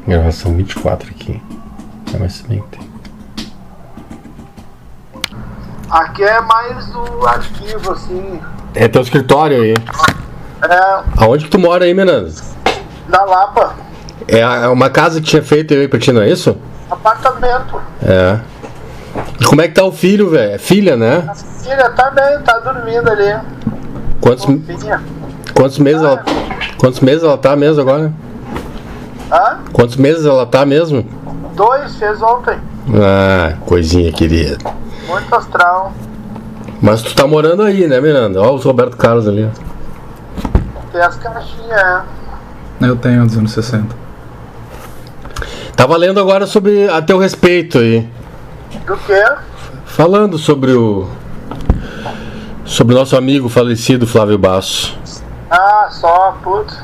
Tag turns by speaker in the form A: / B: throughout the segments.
A: Gravação 24 aqui. Mas se bem que tem.
B: Aqui é mais do arquivo, assim.
A: É teu escritório aí.
B: É.
A: Aonde que tu mora aí, Menando?
B: Da Lapa.
A: É uma casa que tinha feito aí pra ti, não é isso?
B: Apartamento.
A: É. E como é que tá o filho, velho? É filha, né?
B: A filha tá bem, tá dormindo ali.
A: Quantos meses ela tá mesmo agora?
B: Hã?
A: Quantos meses ela tá mesmo?
B: 2, fez ontem.
A: Ah, coisinha querida.
B: Muito astral.
A: Mas tu tá morando aí, né, Miranda? Olha o Roberto Carlos ali.
B: Tem as caixinhas,
C: Eu tenho dos anos 60.
A: Tava lendo agora sobre a teu respeito aí.
B: Do quê?
A: Falando sobre o nosso amigo falecido Flávio Basso.
B: Ah, só, putz.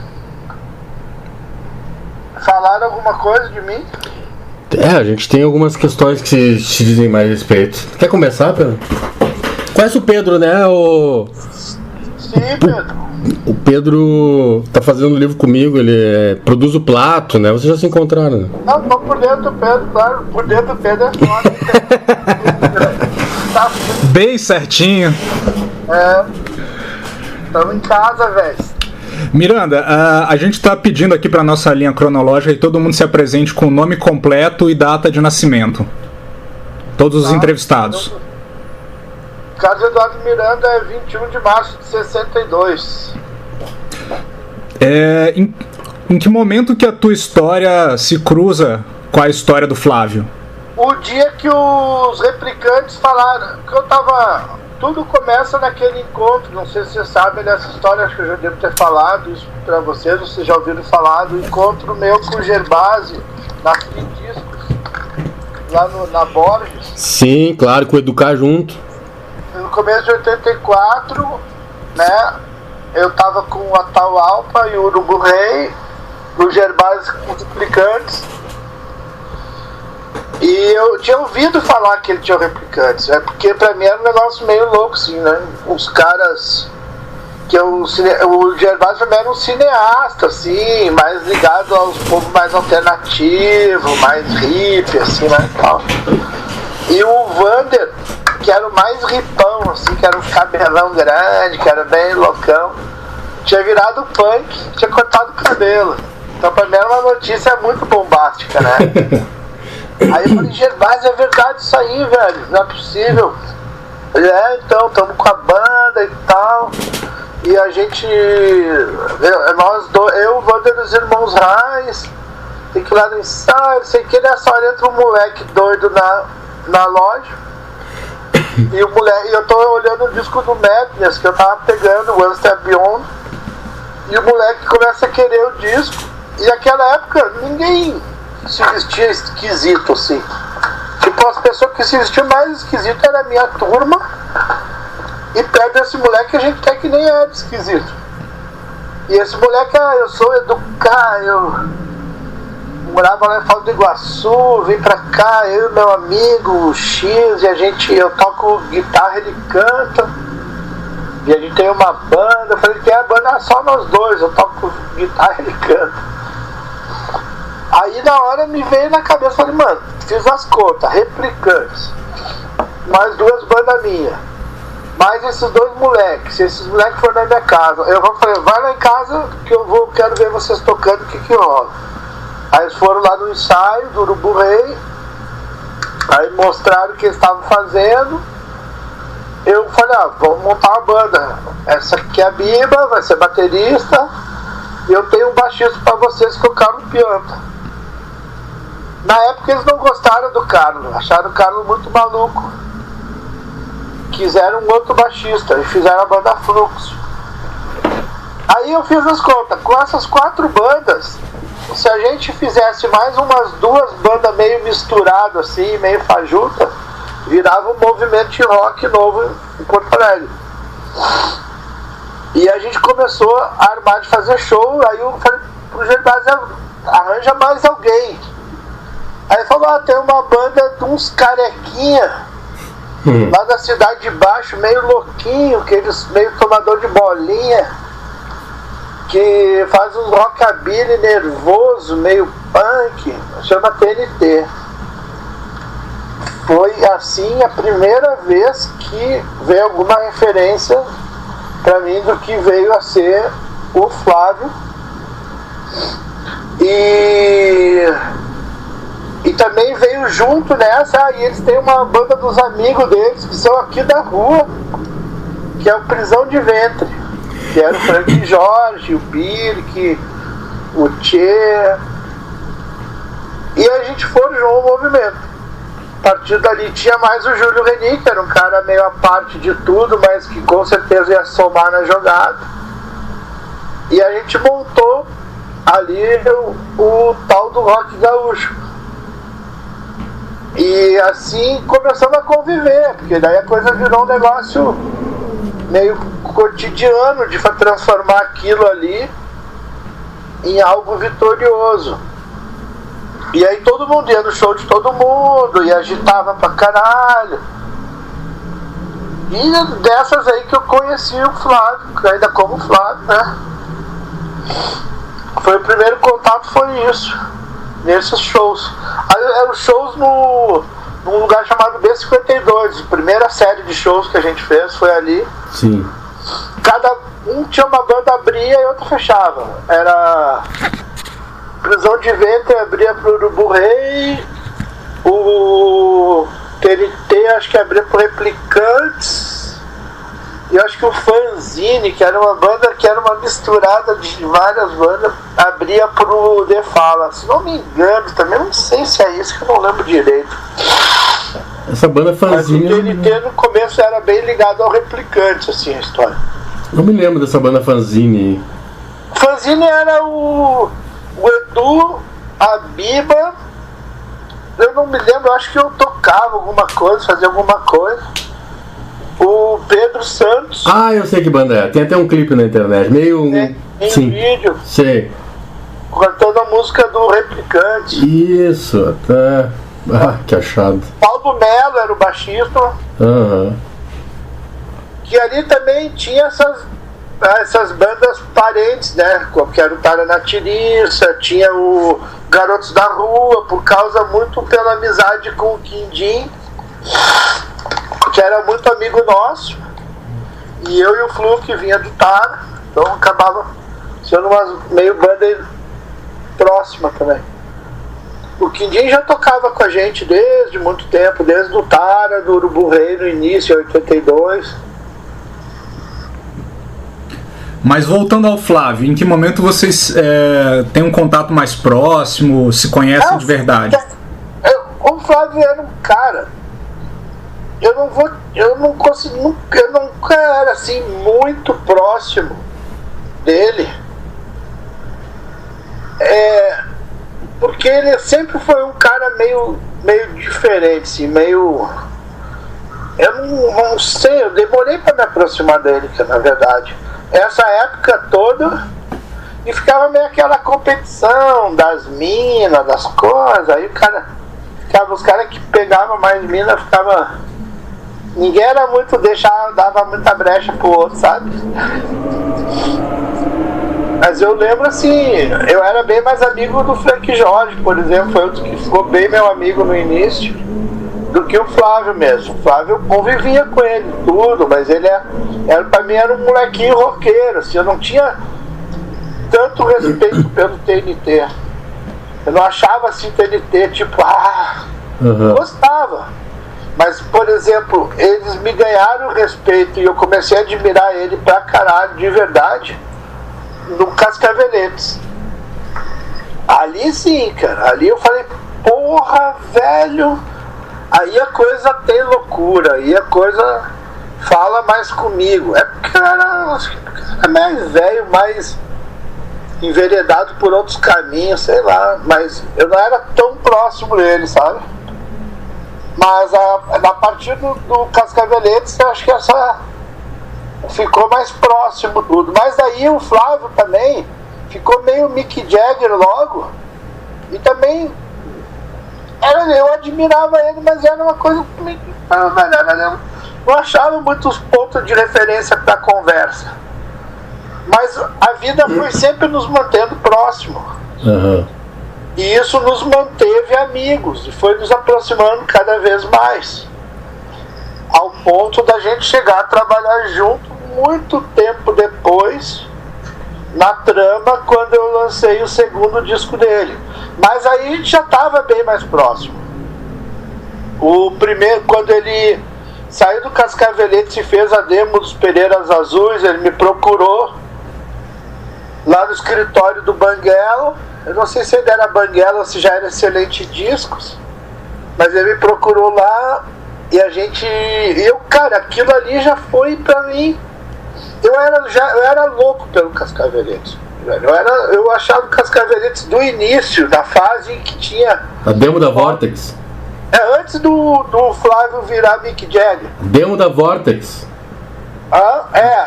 B: Falaram alguma coisa de mim?
A: A gente tem algumas questões que se dizem mais respeito. Quer começar, Pedro? Conhece o Pedro, né?
B: Sim, Pedro.
A: O Pedro tá fazendo um livro comigo, ele produz o Plato, né? Vocês já se encontraram, né?
B: Não, tô por dentro do Pedro, claro. Por dentro do Pedro é foda. Tá.
C: Bem certinho.
B: Estamos em casa, velho.
C: Miranda, a gente tá pedindo aqui pra nossa linha cronológica que todo mundo se apresente com o nome completo e data de nascimento. Todos os entrevistados.
B: Carlos Eduardo Miranda é 21 de março de 62.
C: Em que momento que a tua história se cruza com a história do Flávio?
B: O dia que os replicantes falaram que eu tava... Tudo começa naquele encontro, não sei se vocês sabem dessa história, acho que eu já devo ter falado isso pra vocês já ouviram falar do encontro meu com o Gervásio, na Free Discos, lá na Borges.
A: Sim, claro, com o Educar junto.
B: No começo de 84, né, eu tava com o Atahualpa e o Urubu Rei, o Gervásio com os replicantes. E eu tinha ouvido falar que ele tinha replicantes, né? Porque pra mim era um negócio meio louco, assim, né? Os caras. O Gervásio também era um cineasta, assim, mais ligado aos povos mais alternativos, mais hippie, assim, né? Tal. E o Vander, que era o mais ripão, assim, que era um cabelão grande, que era bem loucão, tinha virado punk, tinha cortado o cabelo. Então pra mim era uma notícia muito bombástica, né? Aí eu falei, Gervásio, é verdade isso aí, velho, não é possível. Ele, então, estamos com a banda e tal. E a gente, eu, o Wander e os irmãos Reis, tem que ir lá no ensaio, sei que nessa hora entra um moleque doido na loja. E eu tô olhando o disco do Madness, que eu tava pegando, o One Step Beyond. E o moleque começa a querer o disco. E naquela época, ninguém se vestia esquisito, assim. Tipo, as pessoas que se vestiam mais esquisito era a minha turma. E perto desse moleque a gente até que nem era esquisito. E esse moleque, eu sou educado, eu morava lá em Foz do Iguaçu, vim pra cá, eu e meu amigo, o X, e eu toco guitarra, ele canta. E a gente tem uma banda, eu falei, tem a banda só nós dois, eu toco guitarra e ele canta. Aí na hora me veio na cabeça, falei, mano, fiz as contas, replicantes, mais 2 bandas minhas, mais esses 2 moleques, se esses moleques forem na minha casa, eu falei, vai lá em casa que quero ver vocês tocando, o que rola. Aí eles foram lá no ensaio do Urubu Rei, aí mostraram o que eles estavam fazendo. Eu falei, vamos montar uma banda, essa aqui é a Biba, vai ser baterista, e eu tenho um baixista pra vocês, que é o Carlos Pianta. Na época eles não gostaram do Carlos, acharam o Carlos muito maluco. Quiseram um outro baixista e fizeram a banda Fluxo. Aí eu fiz as contas, com essas 4 bandas, se a gente fizesse mais umas 2 bandas meio misturadas assim, meio fajuta, virava um movimento de rock novo em Porto Alegre. E a gente começou a armar de fazer show, aí eu falei pro Gervásio, arranja mais alguém. Aí ele falou, tem uma banda de uns carequinha lá da cidade de baixo, meio louquinho, que eles meio tomador de bolinha, que faz uns rockabilly nervoso, meio punk, chama TNT. Foi assim a primeira vez que veio alguma referência pra mim do que veio a ser o Flávio. E também veio junto nessa, e eles têm uma banda dos amigos deles que são aqui da rua, que é o Prisão de Ventre, que era o Frank Jorge, o Birk, o Tchê, e a gente forjou o movimento. A partir dali tinha mais o Júlio Reni, que era um cara meio à parte de tudo, mas que com certeza ia somar na jogada, e a gente montou ali o tal do rock gaúcho. E assim começamos a conviver, porque daí a coisa virou um negócio meio cotidiano de transformar aquilo ali em algo vitorioso. E aí todo mundo ia no show de todo mundo e agitava pra caralho. E dessas aí que eu conheci o Flávio, ainda como Flávio, né? Foi o primeiro contato, foi isso, nesses shows. Aí eram shows num lugar chamado B52, a primeira série de shows que a gente fez foi ali.
A: Sim.
B: Cada um tinha uma banda, abria e outra fechava. Era Prisão de Ventre, abria pro Urubu Rei, o TNT acho que abria pro Replicantes, e eu acho que o Fanzine, que era uma banda que era uma misturada de várias bandas, abria pro The Fala. Se não me engano, também não sei se é isso, que eu não lembro direito.
A: Essa banda Fanzine...
B: Mas o TNT no começo era bem ligado ao Replicante, assim, a história.
A: Não me lembro dessa banda Fanzine.
B: Fanzine era o Edu, a Biba, eu não me lembro, eu acho que eu tocava alguma coisa, fazia alguma coisa. O Pedro Santos.
A: Ah, eu sei que banda é. Tem até um clipe na internet. Meio.
B: Tem vídeo.
A: Sei.
B: Cantando a música do Replicante.
A: Isso, até. Ah, que achado.
B: Paulo Melo era o baixista.
A: Aham.
B: Que ali também tinha essas bandas parentes, né? Que era o Taranatiriça, tinha o Garotos da Rua, por causa muito pela amizade com o Quindim, que era muito amigo nosso, e eu e o Flu que vinha do Tara, então acabava sendo uma meio banda próxima também. O Quindim já tocava com a gente desde muito tempo, desde o Tara, do Urubu Rei no início, em 82.
C: Mas voltando ao Flávio, em que momento vocês têm um contato mais próximo, se conhecem de verdade?
B: O Flávio era um cara, eu nunca era assim muito próximo dele, porque ele sempre foi um cara meio diferente, assim, meio, eu não sei, eu demorei para me aproximar dele, na verdade, essa época toda, e ficava meio aquela competição das minas, das coisas, aí os caras que pegavam mais mina ficava, ninguém era muito dava muita brecha pro outro, sabe? Mas eu lembro assim, eu era bem mais amigo do Frank Jorge, por exemplo, foi outro que ficou bem meu amigo no início, do que o Flávio mesmo. O Flávio, eu convivia com ele tudo, mas ele pra mim era um molequinho roqueiro, assim, eu não tinha tanto respeito pelo TNT. Eu não achava assim TNT, tipo, gostava. Mas, por exemplo, eles me ganharam o respeito e eu comecei a admirar ele pra caralho, de verdade, no Cascaveletes. Ali sim, cara, ali eu falei, porra, velho, aí a coisa tem loucura, aí a coisa fala mais comigo. É porque eu era mais velho, mais enveredado por outros caminhos, sei lá, mas eu não era tão próximo dele, sabe? Mas a partir do Cascaveletes, eu acho que essa ficou mais próximo tudo. Mas aí o Flávio também ficou meio Mick Jagger logo, e também eu admirava ele, mas era uma coisa que não achava muitos pontos de referência para conversa. Mas a vida foi sempre nos mantendo próximo.
A: Uhum.
B: E isso nos manteve amigos e foi nos aproximando cada vez mais, ao ponto da gente chegar a trabalhar junto muito tempo depois na Trama, quando eu lancei o segundo disco dele. Mas aí a gente já estava bem mais próximo. O primeiro, quando ele saiu do Cascaveletes e fez a demo dos Pereiras Azuis, ele me procurou lá no escritório do Banguela. Eu não sei se ainda era Banguela ou se já era Excelente Discos, mas ele me procurou lá e cara, aquilo ali já foi pra mim. Eu era louco pelo Cascaveletes. Eu achava o Cascaveletes do início, da fase que tinha
A: a demo da Vortex.
B: Antes do Flávio virar Mick Jagger.
A: Demo da Vortex.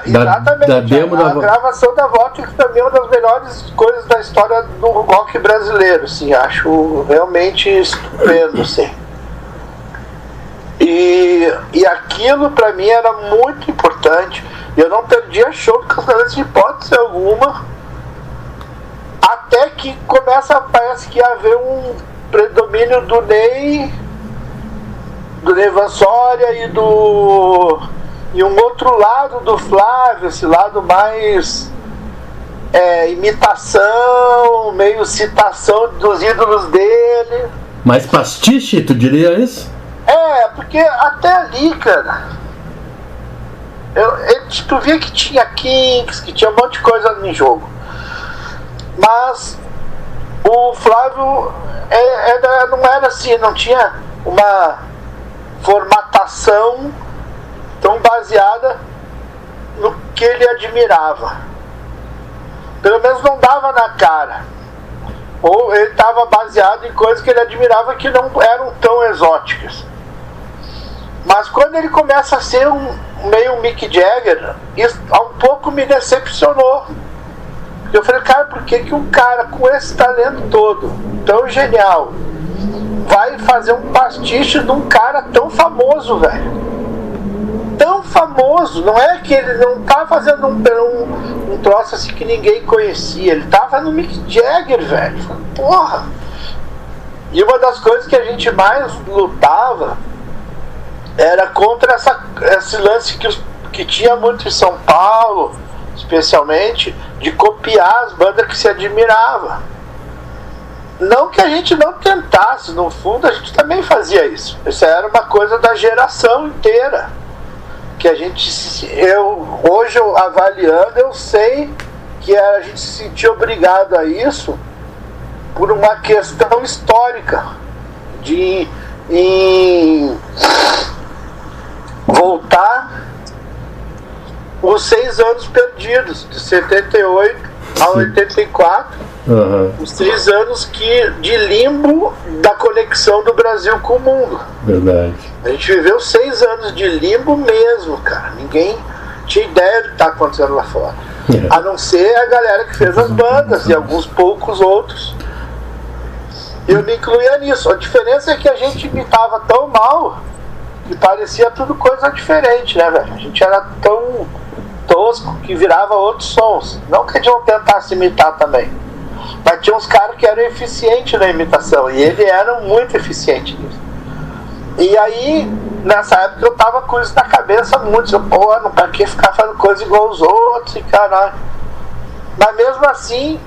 B: Exatamente.
A: Da demo
B: a gravação da Vortex também é uma das melhores coisas da história do rock brasileiro, assim, acho realmente estupendo, assim. E aquilo pra mim era muito importante. Eu não perdia show do Cascaveletes de hipótese alguma, até que parece que haver um predomínio do Ney Vansória e um outro lado do Flávio, esse lado mais imitação, meio citação dos ídolos dele.
A: Mais pastiche, tu diria isso?
B: Porque até ali, cara, tu via que tinha Kinks, que tinha um monte de coisa em jogo. Mas o Flávio não era assim, não tinha uma formatação tão baseada no que ele admirava. Pelo menos não dava na cara. Ou ele estava baseado em coisas que ele admirava que não eram tão exóticas. Mas quando ele começa a ser meio Mick Jagger, isso um pouco me decepcionou. Eu falei, cara, por que um cara com esse talento todo, tão genial, vai fazer um pastiche de um cara tão famoso, velho? Tão famoso, não é que ele não tá fazendo um troço assim que ninguém conhecia, ele tava no Mick Jagger, velho. Porra! E uma das coisas que a gente mais lutava era contra esse lance que tinha muito em São Paulo, especialmente, de copiar as bandas que se admirava. Não que a gente não tentasse, no fundo a gente também fazia isso. Isso era uma coisa da geração inteira. Que hoje avaliando, eu sei que a gente se sentia obrigado a isso por uma questão histórica de voltar os 6 anos perdidos, de 78 a 84, os 6 anos de limbo da conexão do Brasil com o mundo.
A: Verdade.
B: A gente viveu 6 anos de limbo mesmo, cara. Ninguém tinha ideia do que está acontecendo lá fora. A não ser a galera que fez as bandas e alguns poucos outros. Eu me incluía nisso. A diferença é que a gente imitava tão mal que parecia tudo coisa diferente, né, velho? A gente era tão tosco que virava outros sons. Não que a gente não tentasse imitar também, mas tinha uns caras que eram eficientes na imitação, e ele era muito eficiente nisso. E aí, nessa época, eu tava com isso na cabeça muito. Pô, não pra que ficar fazendo coisa igual os outros e caralho. Mas mesmo assim,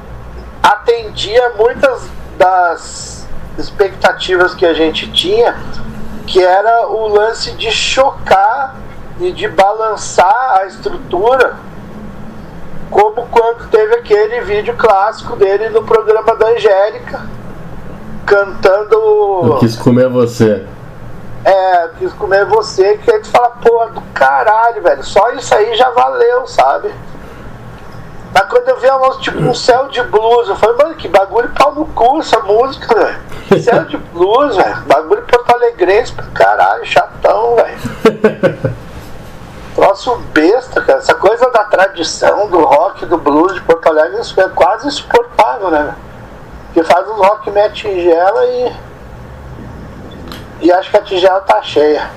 B: atendia muitas das expectativas que a gente tinha, que era o lance de chocar e de balançar a estrutura, como quando teve aquele vídeo clássico dele no programa da Angélica, cantando
A: Eu Quis Comer Você.
B: Quis Comer Você, que aí tu fala, pô, do caralho, velho, só isso aí já valeu, sabe? Mas quando eu vi a música, tipo, um Céu de Blues, eu falei, mano, que bagulho pau no cu essa música, velho. Céu de Blues, velho, bagulho porto-alegrense pra caralho, chatão, velho. Troço besta, cara. Essa coisa da tradição do rock, do blues de Porto Alegre, isso é quase insuportável, né? Porque faz uns rock meia tigela e acho que a tigela tá cheia.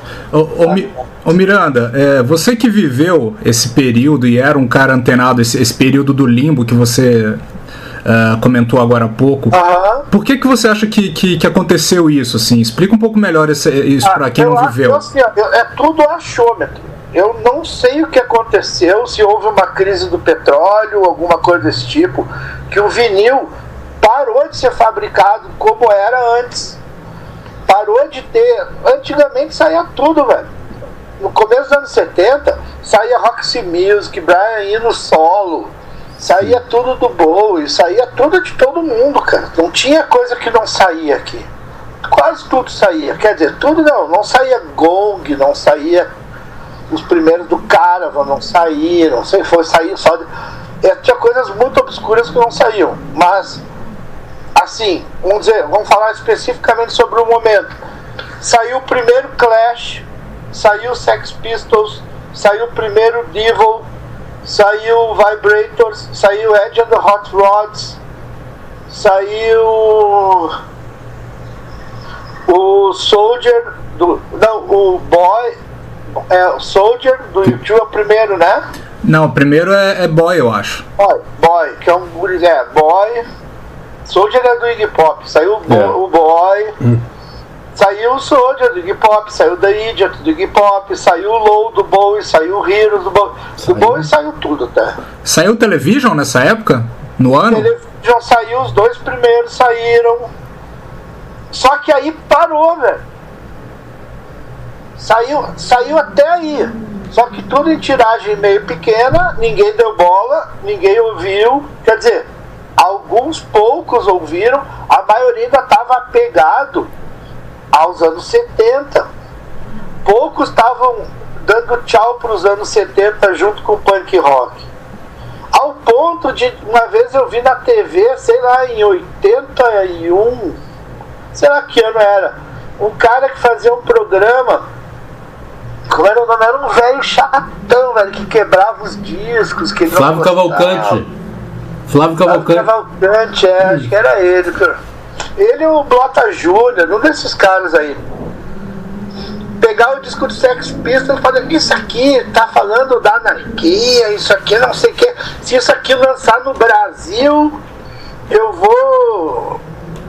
C: Ô Miranda, você que viveu esse período e era um cara antenado, esse período do limbo que você comentou agora há pouco. Por que você acha que aconteceu isso? Assim? Explica um pouco melhor isso para quem não viveu.
B: É tudo achômetro. Eu não sei o que aconteceu, se houve uma crise do petróleo, alguma coisa desse tipo, que o vinil parou de ser fabricado como era antes. Parou de ter. Antigamente saía tudo, velho. No começo dos anos 70, saía Roxy Music, Brian Eno solo, saía tudo do Bowie, saía tudo de todo mundo, cara. Não tinha coisa que não saía aqui. Quase tudo saía. Quer dizer, tudo não saía Gong, não saía. Os primeiros do Caravan não saíram, saía só de... tinha coisas muito obscuras que não saíam, mas assim, vamos falar especificamente sobre o momento. Saiu o primeiro Clash, saiu Sex Pistols, saiu o primeiro Devil, saiu Vibrators, saiu Edge and the Hot Rods, saiu o Soldier o Boy, o Soldier do YouTube é o primeiro, né?
C: Não, o primeiro é Boy, eu acho.
B: Boy, que é um Boy. Soldier é do Iggy Pop, saiu o Boy, saiu o Soldier do Iggy Pop, saiu The Idiot do Iggy Pop, saiu o Low do Bowie, saiu o Heroes do Bowie. Do Bowie saiu tudo, tá?
C: Saiu o Television nessa época? No ano?
B: O Television saiu, os dois primeiros saíram. Só que aí parou, velho. Saiu até aí. Só que tudo em tiragem meio pequena, ninguém deu bola, ninguém ouviu. Quer dizer, alguns poucos ouviram, a maioria ainda estava apegado aos anos 70. Poucos estavam dando tchau para os anos 70 junto com o punk rock. Ao ponto de, uma vez eu vi na TV, sei lá, em 81, sei lá que ano era, um cara que fazia um programa. Como era o nome? Era um velho chatão, velho, que quebrava os discos. Que
A: Flávio Cavalcante. Flávio
B: Cavalcante, acho que era ele. Ele e o Blota Júnior, um desses caras aí. Pegar o disco do Sex Pistols e falar: isso aqui tá falando da anarquia, isso aqui não sei o que. Se isso aqui lançar no Brasil, eu vou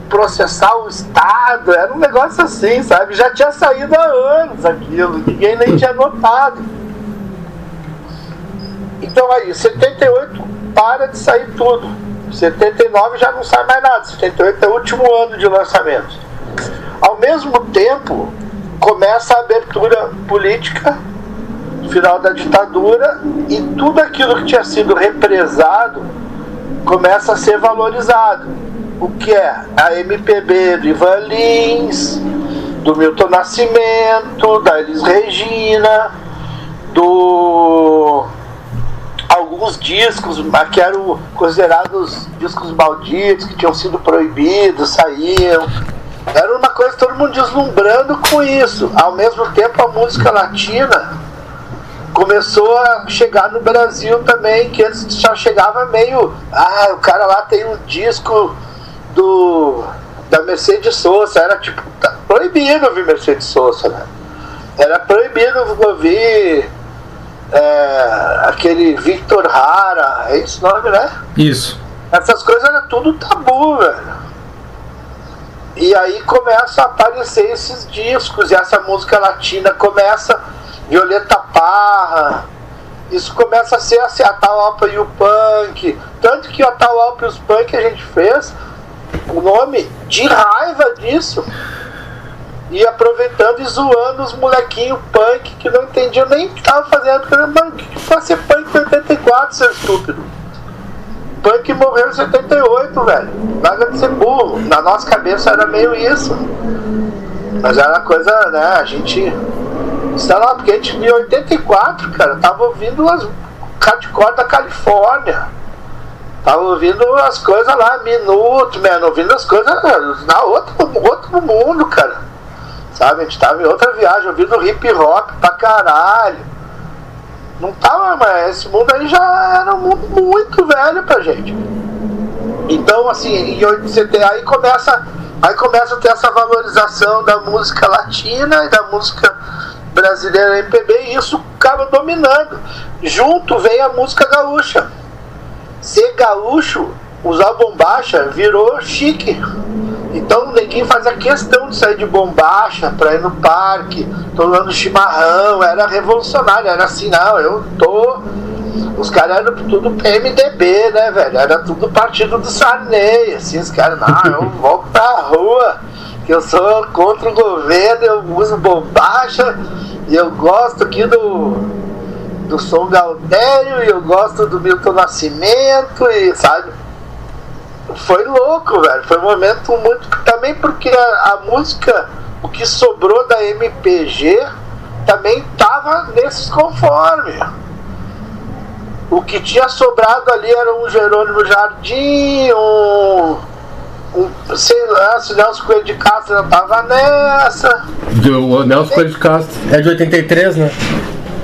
B: processar o Estado. Era um negócio assim, sabe? Já tinha saído há anos aquilo, ninguém nem tinha notado. Então aí, 78 para de sair tudo, 79 já não sai mais nada, 78 é o último ano de lançamento. Ao mesmo tempo, começa a abertura política, final da ditadura, e tudo aquilo que tinha sido represado começa a ser valorizado. O que é? A MPB do Ivan Lins, do Milton Nascimento, da Elis Regina, alguns discos que eram considerados discos malditos, que tinham sido proibidos, saíam. Era uma coisa, todo mundo deslumbrando com isso. Ao mesmo tempo, a música latina começou a chegar no Brasil também, que antes só chegava meio... o cara lá tem um disco da Mercedes Sosa. Era tipo, proibido ouvir Mercedes Sosa, né? Era proibido ouvir aquele Victor Hara, é esse nome, né?
C: Isso.
B: Essas coisas era tudo tabu, velho. E aí começam a aparecer esses discos, e essa música latina começa, Violeta Parra, isso começa a ser assim, a Atahualpa e o Punk. Tanto que o Atahualpa e os Punk a gente fez o nome de raiva disso, e aproveitando e zoando os molequinhos punk que não entendiam nem o que estava fazendo. Mano, o que vai ser punk em 84, seu estúpido? Punk morreu em 78, velho. Larga de ser burro. Na nossa cabeça era meio isso, mas era coisa, né? A gente, sei lá, porque a gente em 84, cara, tava ouvindo as hardcore da Califórnia, tava ouvindo as coisas lá, Minuto, mano, ouvindo as coisas na outro mundo, cara. Sabe, a gente tava em outra viagem, ouvindo hip hop pra caralho. Não tava, mas esse mundo aí já era um mundo muito velho pra gente. Então, assim, aí começa a ter essa valorização da música latina e da música brasileira MPB, e isso acaba dominando. Junto vem a música gaúcha. Ser gaúcho usar bombacha virou chique. Então ninguém fazia questão de sair de bombacha pra ir no parque, tomando chimarrão, era revolucionário, era assim, não, eu tô... Os caras eram tudo PMDB, né, velho? Era tudo partido do Sarney, assim, os caras, não, eu vou pra rua, que eu sou contra o governo, eu uso bombacha, e eu gosto aqui do Som Galdério, e eu gosto do Milton Nascimento, e sabe? Foi louco, velho. Foi um momento muito... Também porque a música, o que sobrou da MPG, também tava nesses conformes. O que tinha sobrado ali era um Jerônimo Jardim, sei lá, se o Nelson Coelho de Castro já tava nessa.
A: O Nelson Coelho de Castro é de 83, né?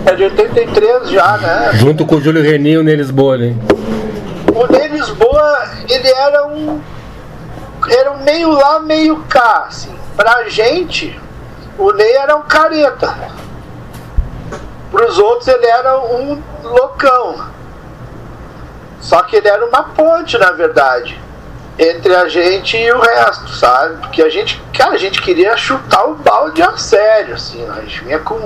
B: É de 83 já, né?
A: Junto com o Júlio Reni e o Ney Lisboa, né?
B: O Ney Lisboa, ele era um meio lá, meio cá, assim. Pra gente, o Ney era um careta. Pros outros, ele era um loucão. Só que ele era uma ponte, na verdade, entre a gente e o resto, sabe? Porque a gente queria chutar o balde a sério, assim. A gente vinha com...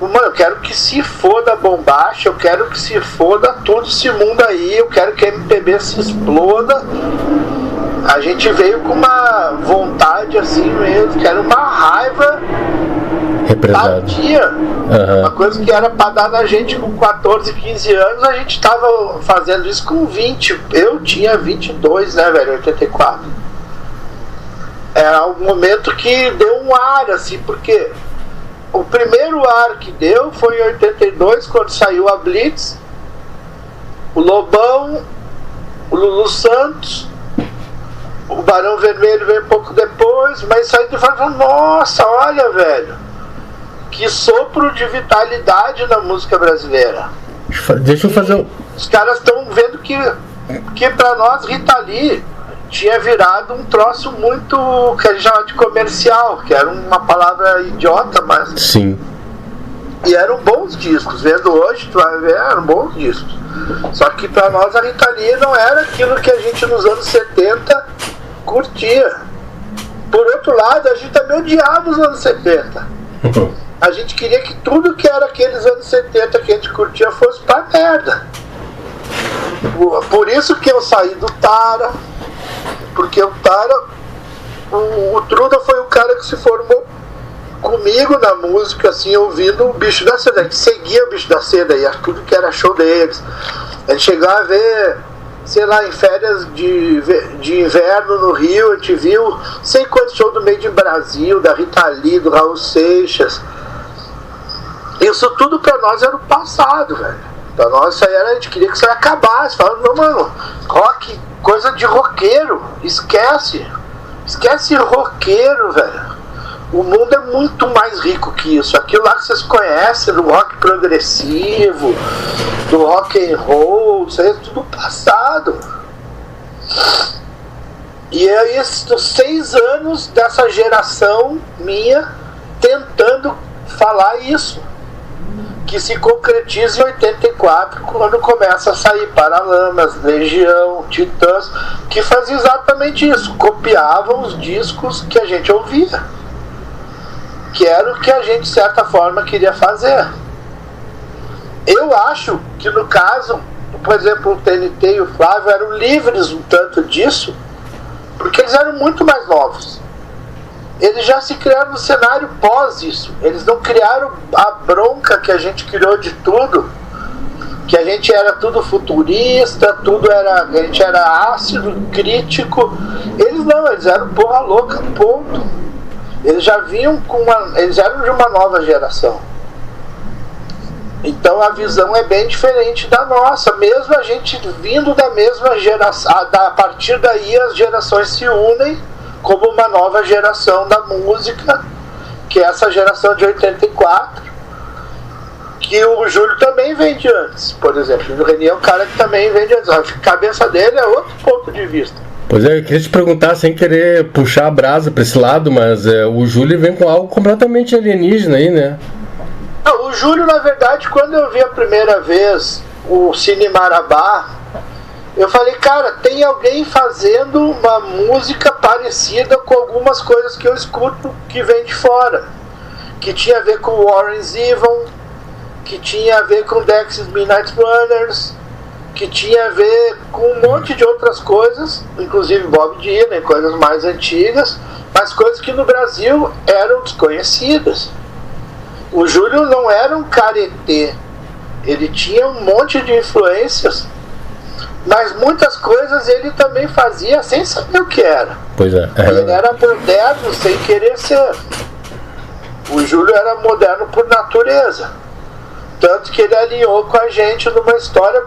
B: Mano, eu quero que se foda a bombacha, eu quero que se foda todo esse mundo aí, eu quero que a MPB se exploda. A gente veio com uma vontade assim mesmo, que era uma raiva tardia. Uma coisa que era pra dar na gente com 14, 15 anos, a gente tava fazendo isso com 20. Eu tinha 22, né, velho, 84. Era um momento que deu um ar, assim, porque... O primeiro ar que deu foi em 82, quando saiu a Blitz, o Lobão, o Lulu Santos, o Barão Vermelho veio pouco depois, mas saiu de falar, nossa, olha, velho, que sopro de vitalidade na música brasileira.
A: Deixa eu fazer...
B: Os caras estão vendo que pra nós Rita Lee tinha virado um troço muito, que a gente chama de comercial, que era uma palavra idiota, mas...
A: Sim.
B: E eram bons discos, vendo hoje, tu vai ver, eram bons discos. Só que pra nós a Rita Lee não era aquilo que a gente nos anos 70 curtia. Por outro lado, a gente também odiava os anos 70. A gente queria que tudo que era aqueles anos 70 que a gente curtia fosse pra merda. Por isso que eu saí do Tara. Porque o Tara, o Truda foi o cara que se formou comigo na música, assim, ouvindo o Bicho da Seda. A gente seguia o Bicho da Seda e tudo que era show deles. A gente chegava a ver, sei lá, em férias de inverno no Rio, a gente viu sei quantos shows do Made in Brasil, da Rita Lee, do Raul Seixas. Isso tudo pra nós era o passado, velho. Pra nós isso aí era, a gente queria que isso aí acabasse. Falando, não, mano, rock, coisa de roqueiro, esquece roqueiro, velho. O mundo é muito mais rico que isso. Aquilo lá que vocês conhecem do rock progressivo, do rock and roll, isso aí é tudo passado. E aí esses 6 anos dessa geração minha tentando falar isso, que se concretiza em 84, quando começa a sair Paralamas, Legião, Titãs, que fazia exatamente isso, copiavam os discos que a gente ouvia, que era o que a gente de certa forma queria fazer. Eu acho que no caso, por exemplo, o TNT e o Flávio eram livres um tanto disso, porque eles eram muito mais novos. Eles já se criaram no cenário pós isso. Eles não criaram a bronca que a gente criou de tudo, que a gente era tudo futurista, a gente era ácido, crítico. Eles não, eles eram porra louca, ponto. Eles já vinham eles eram de uma nova geração. Então a visão é bem diferente da nossa, mesmo a gente vindo da mesma geração. A partir daí as gerações se unem como uma nova geração da música, que é essa geração de 84, que o Júlio também vem de antes, por exemplo. O Júlio Reni é um cara que também vem de antes. A cabeça dele é outro ponto de vista.
A: Pois é, eu queria te perguntar, sem querer puxar a brasa pra esse lado, mas o Júlio vem com algo completamente alienígena aí, né?
B: Não, o Júlio, na verdade, quando eu vi a primeira vez o Cine Marabá, Eu falei, cara, tem alguém fazendo uma música parecida com algumas coisas que eu escuto que vem de fora. Que tinha a ver com Warren Zevon, que tinha a ver com Dexys Midnight Runners, que tinha a ver com um monte de outras coisas, inclusive Bob Dylan, coisas mais antigas, mas coisas que no Brasil eram desconhecidas. O Júlio não era um caretê, ele tinha um monte de influências, mas muitas coisas ele também fazia sem saber o que era.
A: Pois é.
B: Ele era moderno sem querer ser. O Júlio era moderno por natureza. Tanto que ele alinhou com a gente numa história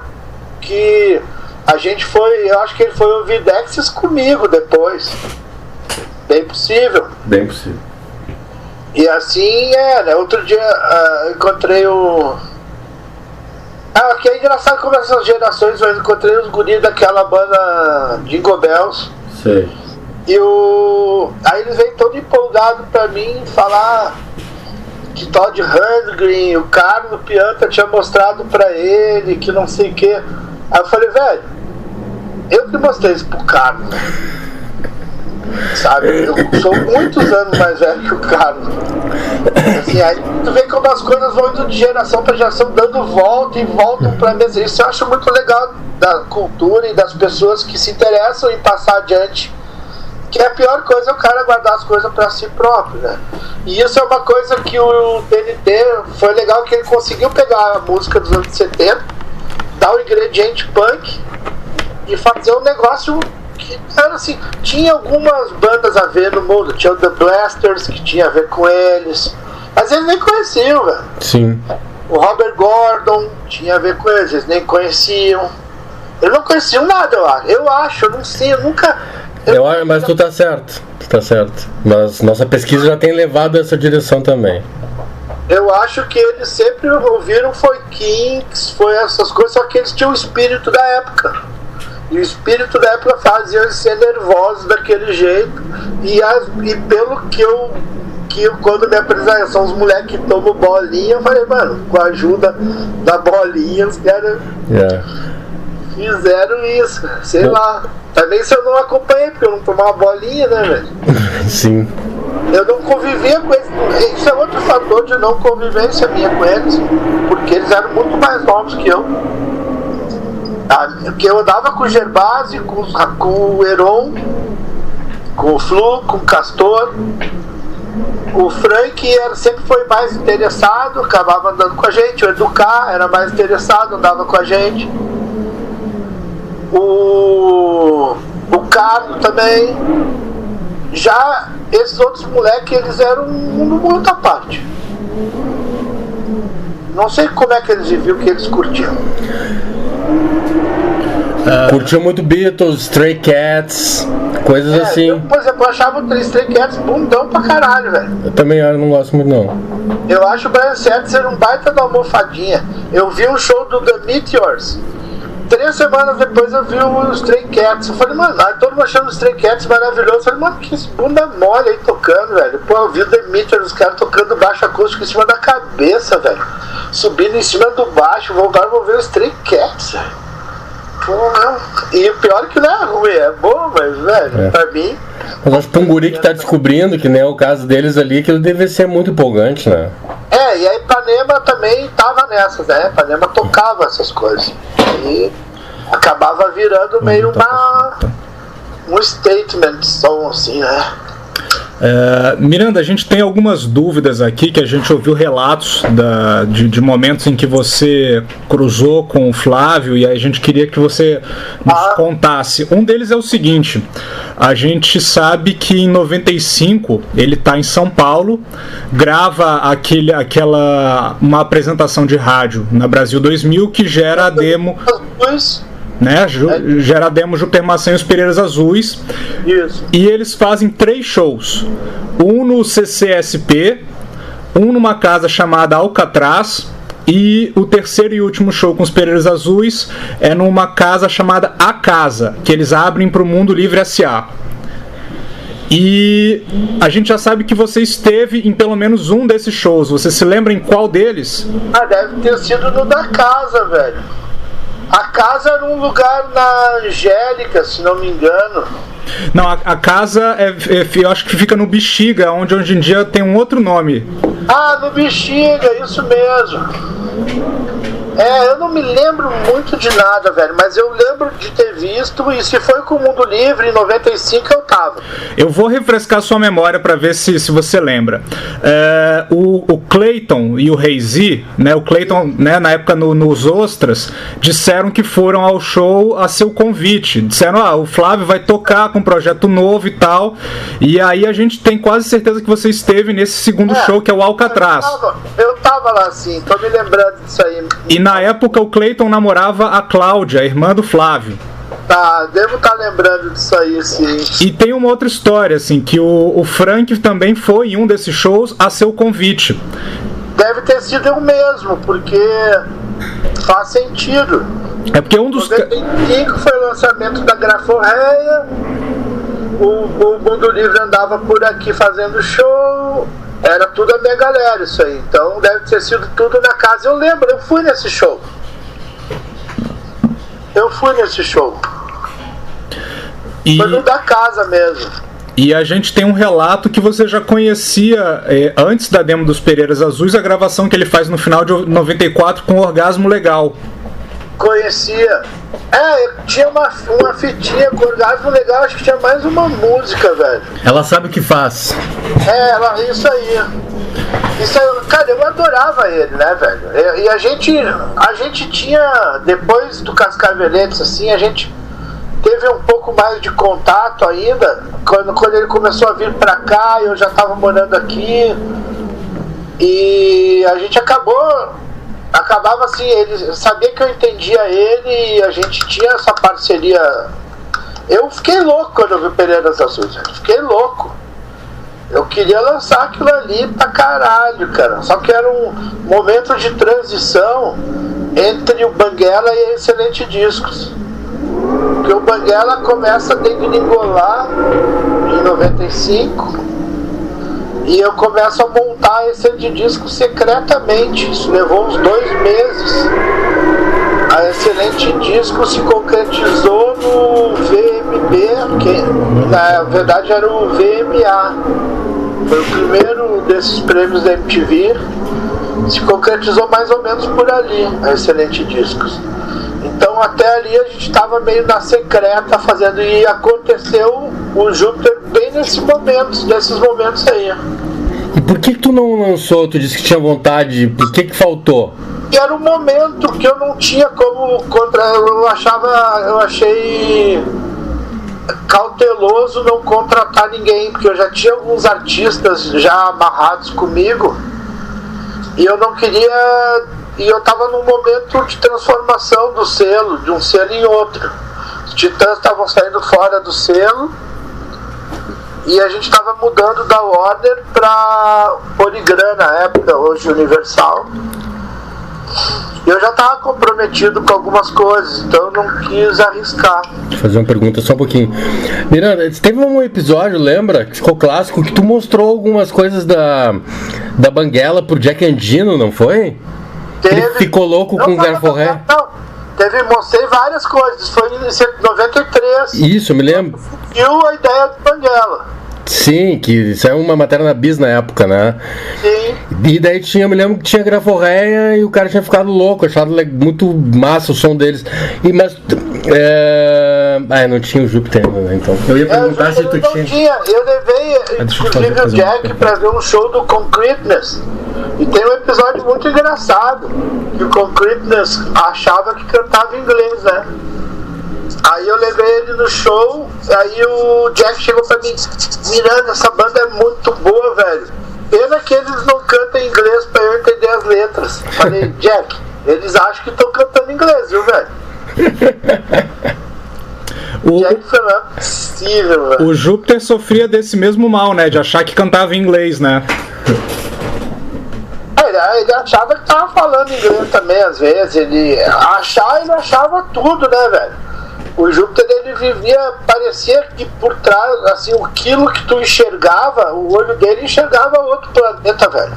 B: que a gente foi, eu acho que ele foi ouvir Dexys comigo depois. Bem possível.
A: Bem possível.
B: E assim né? Outro dia eu encontrei o... que é engraçado como essas gerações, eu encontrei os guris daquela banda Jingle Bells.
A: Sei.
B: E aí eles vêm todo empolgado pra mim falar que Todd Rundgren, o Carlos Pianta tinha mostrado pra ele, que não sei o que. Aí eu falei, velho, eu que mostrei isso pro Carlos. Sabe, eu sou muitos anos mais velho que o Carlos. Assim, aí tu vê como as coisas vão indo de geração pra geração, dando volta e voltam pra mesa. Isso eu acho muito legal da cultura e das pessoas que se interessam em passar adiante. Que a pior coisa é o cara guardar as coisas pra si próprio, né? E isso é uma coisa que o TNT foi legal, que ele conseguiu pegar a música dos anos 70, dar o ingrediente punk e fazer um negócio que era assim, tinha algumas bandas a ver no mundo, tinha o The Blasters que tinha a ver com eles, mas eles nem conheciam, velho.
A: Sim.
B: O Robert Gordon tinha a ver com eles, eles nem conheciam. Eles não conheciam nada, eu acho, eu não sei, eu nunca...
A: Mas tu tá certo. Mas nossa pesquisa já tem levado essa direção também.
B: Eu acho que eles sempre ouviram foi Kinks, foi essas coisas, só que eles tinham o espírito da época. E o espírito da época fazia eles ser nervosos daquele jeito. E pelo que eu quando me apresentaram, são os moleques que tomam bolinha, eu falei, mano, com a ajuda da bolinha, os caras fizeram isso, sei lá. Também se eu não acompanhei, porque eu não tomava bolinha, né, velho?
A: Sim.
B: Eu não convivia com eles. Isso é outro fator de não convivência minha com eles, porque eles eram muito mais novos que eu. Porque eu andava com o Gerbasi, com o Heron, com o Flu, com o Castor. O Frank sempre foi mais interessado, acabava andando com a gente. O Educar era mais interessado, andava com a gente. O Carlos também. Já esses outros moleques, eles eram um mundo muito à parte. Não sei como é que eles viviam, o que eles curtiam.
A: Curtiu muito Beatles, Stray Cats, coisas assim.
B: Eu, por exemplo, eu achava o Stray Cats bundão pra caralho, velho.
A: Eu também não gosto muito, não.
B: Eu acho o Brian Setzer um baita da almofadinha. Eu vi um show do The Meteors. 3 semanas depois eu vi o Stray Cats. Eu falei, mano, todo mundo achando o Stray Cats maravilhoso. Eu falei, mano, que bunda mole aí tocando, velho. Pô, eu vi o The Meteors, os caras tocando baixo acústico em cima da cabeça, velho. Subindo em cima do baixo. Agora vou ver o Stray Cats, velho. Porra. E o pior é que não é ruim, é bom, mas, velho, pra mim...
A: Mas acho que um guri que tá descobrindo, que nem é o caso deles ali, que ele deve ser muito empolgante, né?
B: E a Ipanema também tava nessas, né? A Ipanema tocava essas coisas. E acabava virando meio um statement song, assim, né?
C: Miranda, a gente tem algumas dúvidas aqui, que a gente ouviu relatos de momentos em que você cruzou com o Flávio, e a gente queria que você nos contasse. Um deles é o seguinte: a gente sabe que em 95 ele está em São Paulo, grava uma apresentação de rádio na Brasil 2000 que gera a demo, né? Gera a demo Júpiter Maçã e os Pereiras Azuis.
B: Isso.
C: E eles fazem 3 shows: um no CCSP, um numa casa chamada Alcatraz, e o terceiro e último show com os Pereiras Azuis é numa casa chamada A Casa, que eles abrem para o Mundo Livre S.A. E a gente já sabe que você esteve em pelo menos um desses shows. Você se lembra em qual deles?
B: Deve ter sido no da casa, velho. A casa era um lugar na Angélica, se não me engano.
C: Não, a casa eu acho que fica no Bexiga, onde hoje em dia tem um outro nome.
B: Ah, no Bexiga, isso mesmo. Eu não me lembro muito de nada, velho, mas eu lembro de ter visto, e se foi com o Mundo Livre, em 95 eu tava.
C: Eu vou refrescar sua memória para ver se você lembra. O Clayton e o Rei-Z, né, o Clayton, né, na época nos Ostras, disseram que foram ao show a seu convite. Disseram, o Flávio vai tocar com um projeto novo e tal, e aí a gente tem quase certeza que você esteve nesse segundo show, que é o Alcatraz.
B: Eu tava lá, sim, tô me lembrando disso aí.
C: E na época o Clayton namorava a Cláudia, a irmã do Flávio.
B: Tá, devo estar lembrando disso aí, sim.
C: E tem uma outra história, assim, que o Frank também foi em um desses shows a seu convite.
B: Deve ter sido eu mesmo, porque faz sentido.
C: É porque um dos...
B: 95 foi o lançamento da Graforreia, o Mundo Livre andava por aqui fazendo show, era tudo a minha galera isso aí, então deve ter sido tudo na casa. Eu lembro, eu fui nesse show. Foi no da casa mesmo.
C: E a gente tem um relato que você já conhecia antes da demo dos Pereiras Azuis, a gravação que ele faz no final de 94 com Orgasmo Legal.
B: Conhecia. Tinha uma fitinha com Orgasmo Legal, acho que tinha mais uma música, velho.
A: Ela sabe o que faz.
B: Isso aí. Cara, eu adorava ele, né, velho? E a gente tinha, depois do Cascaveletes, assim, a gente teve um pouco mais de contato ainda, quando ele começou a vir pra cá, eu já tava morando aqui, e a gente acabava assim, ele sabia que eu entendia ele, e a gente tinha essa parceria. Eu fiquei louco quando eu vi Pereiras Azuis, fiquei louco. Eu queria lançar aquilo ali pra caralho, cara. Só que era um momento de transição entre o Banguela e a Excelente Discos. Porque o Banguela começa a degringolar em 95 e eu começo a montar a Excelente Discos secretamente. Isso levou uns 2 meses. A Excelente Disco se concretizou no VMB, que na verdade era o VMA. Foi o primeiro desses prêmios da MTV. Se concretizou mais ou menos por ali, a Excelente Discos. Então até ali a gente estava meio na secreta fazendo, e aconteceu o Júpiter bem nesses momentos aí.
A: E por que tu não lançou? Tu disse que tinha vontade, por que faltou?
B: E era um momento que eu não tinha como eu achei cauteloso não contratar ninguém, porque eu já tinha alguns artistas já amarrados comigo, e eu não queria, e eu estava num momento de transformação do selo, de um selo em outro. Os Titãs estavam saindo fora do selo e a gente estava mudando da Warner para Polygram na época, hoje Universal. E eu já estava comprometido com algumas coisas, então eu não quis arriscar.
A: Deixa eu fazer uma pergunta só um pouquinho. Miranda, teve um episódio, lembra, que ficou clássico, que tu mostrou algumas coisas da Banguela pro Jack Endino, não foi? Ele ficou louco com o Garforré?
B: Não, mostrei várias coisas, foi em 93.
A: Isso, eu me lembro.
B: E a ideia do Banguela.
A: Sim, que isso é uma matéria na Bis na época, né?
B: Sim.
A: E daí eu me lembro que tinha Graforreia e o cara tinha ficado louco, achado muito massa o som deles. Mas não tinha o Júpiter, né? Então eu ia perguntar se tu tinha.
B: Eu levei inclusive o Jack pra ver um show do Concreteness. E tem um episódio muito engraçado, que o Concreteness achava que cantava inglês, né? Aí eu levei ele no show, aí o Jack chegou pra mim: Miranda, essa banda é muito boa, velho. Pena que eles não cantam em inglês pra eu entender as letras. Falei: Jack, eles acham que estão cantando inglês, viu, velho? Jack foi, não é possível, velho.
C: O Júpiter sofria desse mesmo mal, né? De achar que cantava em inglês, né?
B: Ele achava que tava falando inglês também, às vezes. Ele achava tudo, né, velho? O Júpiter, ele vivia, parecia que por trás, assim, o quilo que tu enxergava, o olho dele enxergava outro planeta, velho.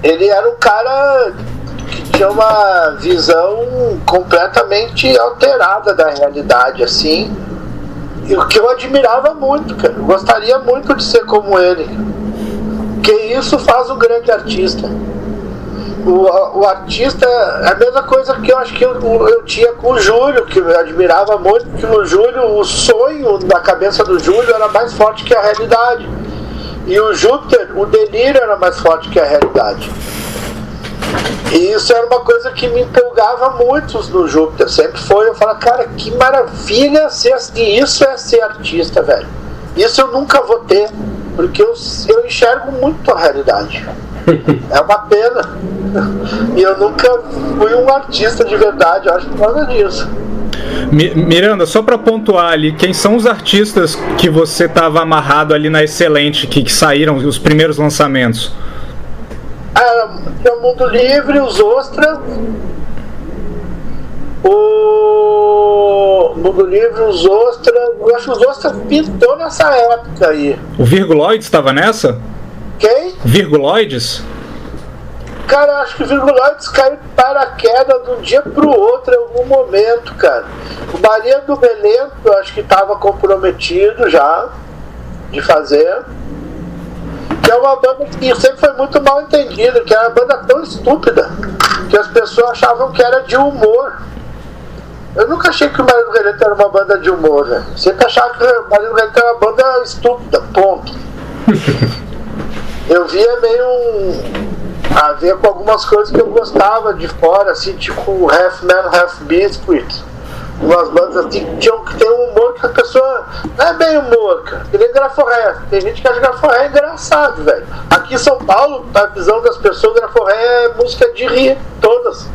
B: Ele era um cara que tinha uma visão completamente alterada da realidade, assim. E o que eu admirava muito, cara. Eu gostaria muito de ser como ele. Porque isso faz um grande artista. O artista é a mesma coisa que eu acho que eu tinha com o Júlio, que eu admirava muito, que o Júlio, o sonho na cabeça do Júlio era mais forte que a realidade. E o Júpiter, o delírio era mais forte que a realidade. E isso era uma coisa que me empolgava muito no Júpiter, sempre foi. Eu falava, cara, que maravilha ser assim. Isso é ser artista, velho. Isso eu nunca vou ter, porque eu enxergo muito a realidade. É uma pena. E eu nunca fui um artista de verdade, eu acho, por causa disso.
C: Miranda, só pra pontuar ali, quem são os artistas que você tava amarrado ali na Excelente, que saíram, os primeiros lançamentos?
B: O Mundo Livre, os Ostra. O Mundo Livre, os Ostra. Eu acho que os Ostra pintou nessa época aí.
C: O Virguloides estava nessa?
B: Quem?
C: Virguloides?
B: Cara, eu acho que o Virguloides caiu de paraquedas de um dia pro outro em algum momento, cara. O Maria do Belento, eu acho que estava comprometido já de fazer. Que é uma banda que sempre foi muito mal entendida, que era uma banda tão estúpida que as pessoas achavam que era de humor. Eu nunca achei que o Maria do Belento era uma banda de humor, né? Sempre achava que o Maria do Belento era uma banda estúpida, ponto. Eu via meio a ver com algumas coisas que eu gostava de fora, assim, tipo Half Man, Half Biscuit. Umas bandas assim que tinham que ter um humor que a pessoa. Não é bem humor, cara. Que nem Graforré. Tem gente que acha Graforré engraçado, velho. Aqui em São Paulo, a visão das pessoas, Graforré é música de rir, todas.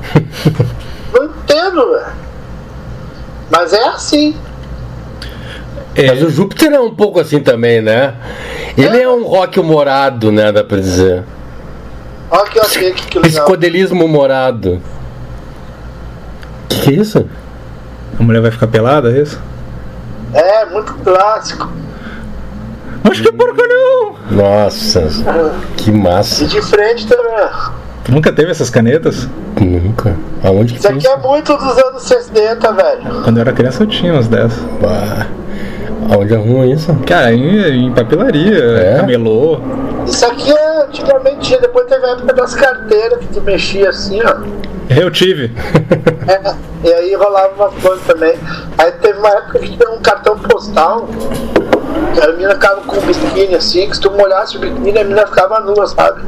B: Não entendo, velho. Mas é assim.
A: Mas o Júpiter é um pouco assim também, né? Ele é um rock humorado, né? Dá pra dizer.
B: Olha que eu achei que legal.
A: Psicodelismo humorado. Que é isso?
C: A mulher vai ficar pelada, é isso?
B: É, muito clássico.
C: Acho que é porca não!
A: Nossa, que massa.
B: E de frente também.
C: Nunca teve essas canetas?
A: Nunca. Aonde que
B: Isso
A: tem
B: aqui é muito dos anos 60, velho.
C: Quando eu era criança eu tinha umas dessas.
A: Bah. Aonde arruma isso?
C: Cara, em papelaria, camelô.
B: Isso aqui é antigamente, depois teve a época das carteiras que tu mexia assim, ó.
C: Eu tive.
B: E aí rolava umas coisas também. Aí teve uma época que tinha um cartão postal, que a menina ficava com um biquíni assim, que se tu molhasse o biquíni a menina ficava nua, sabe?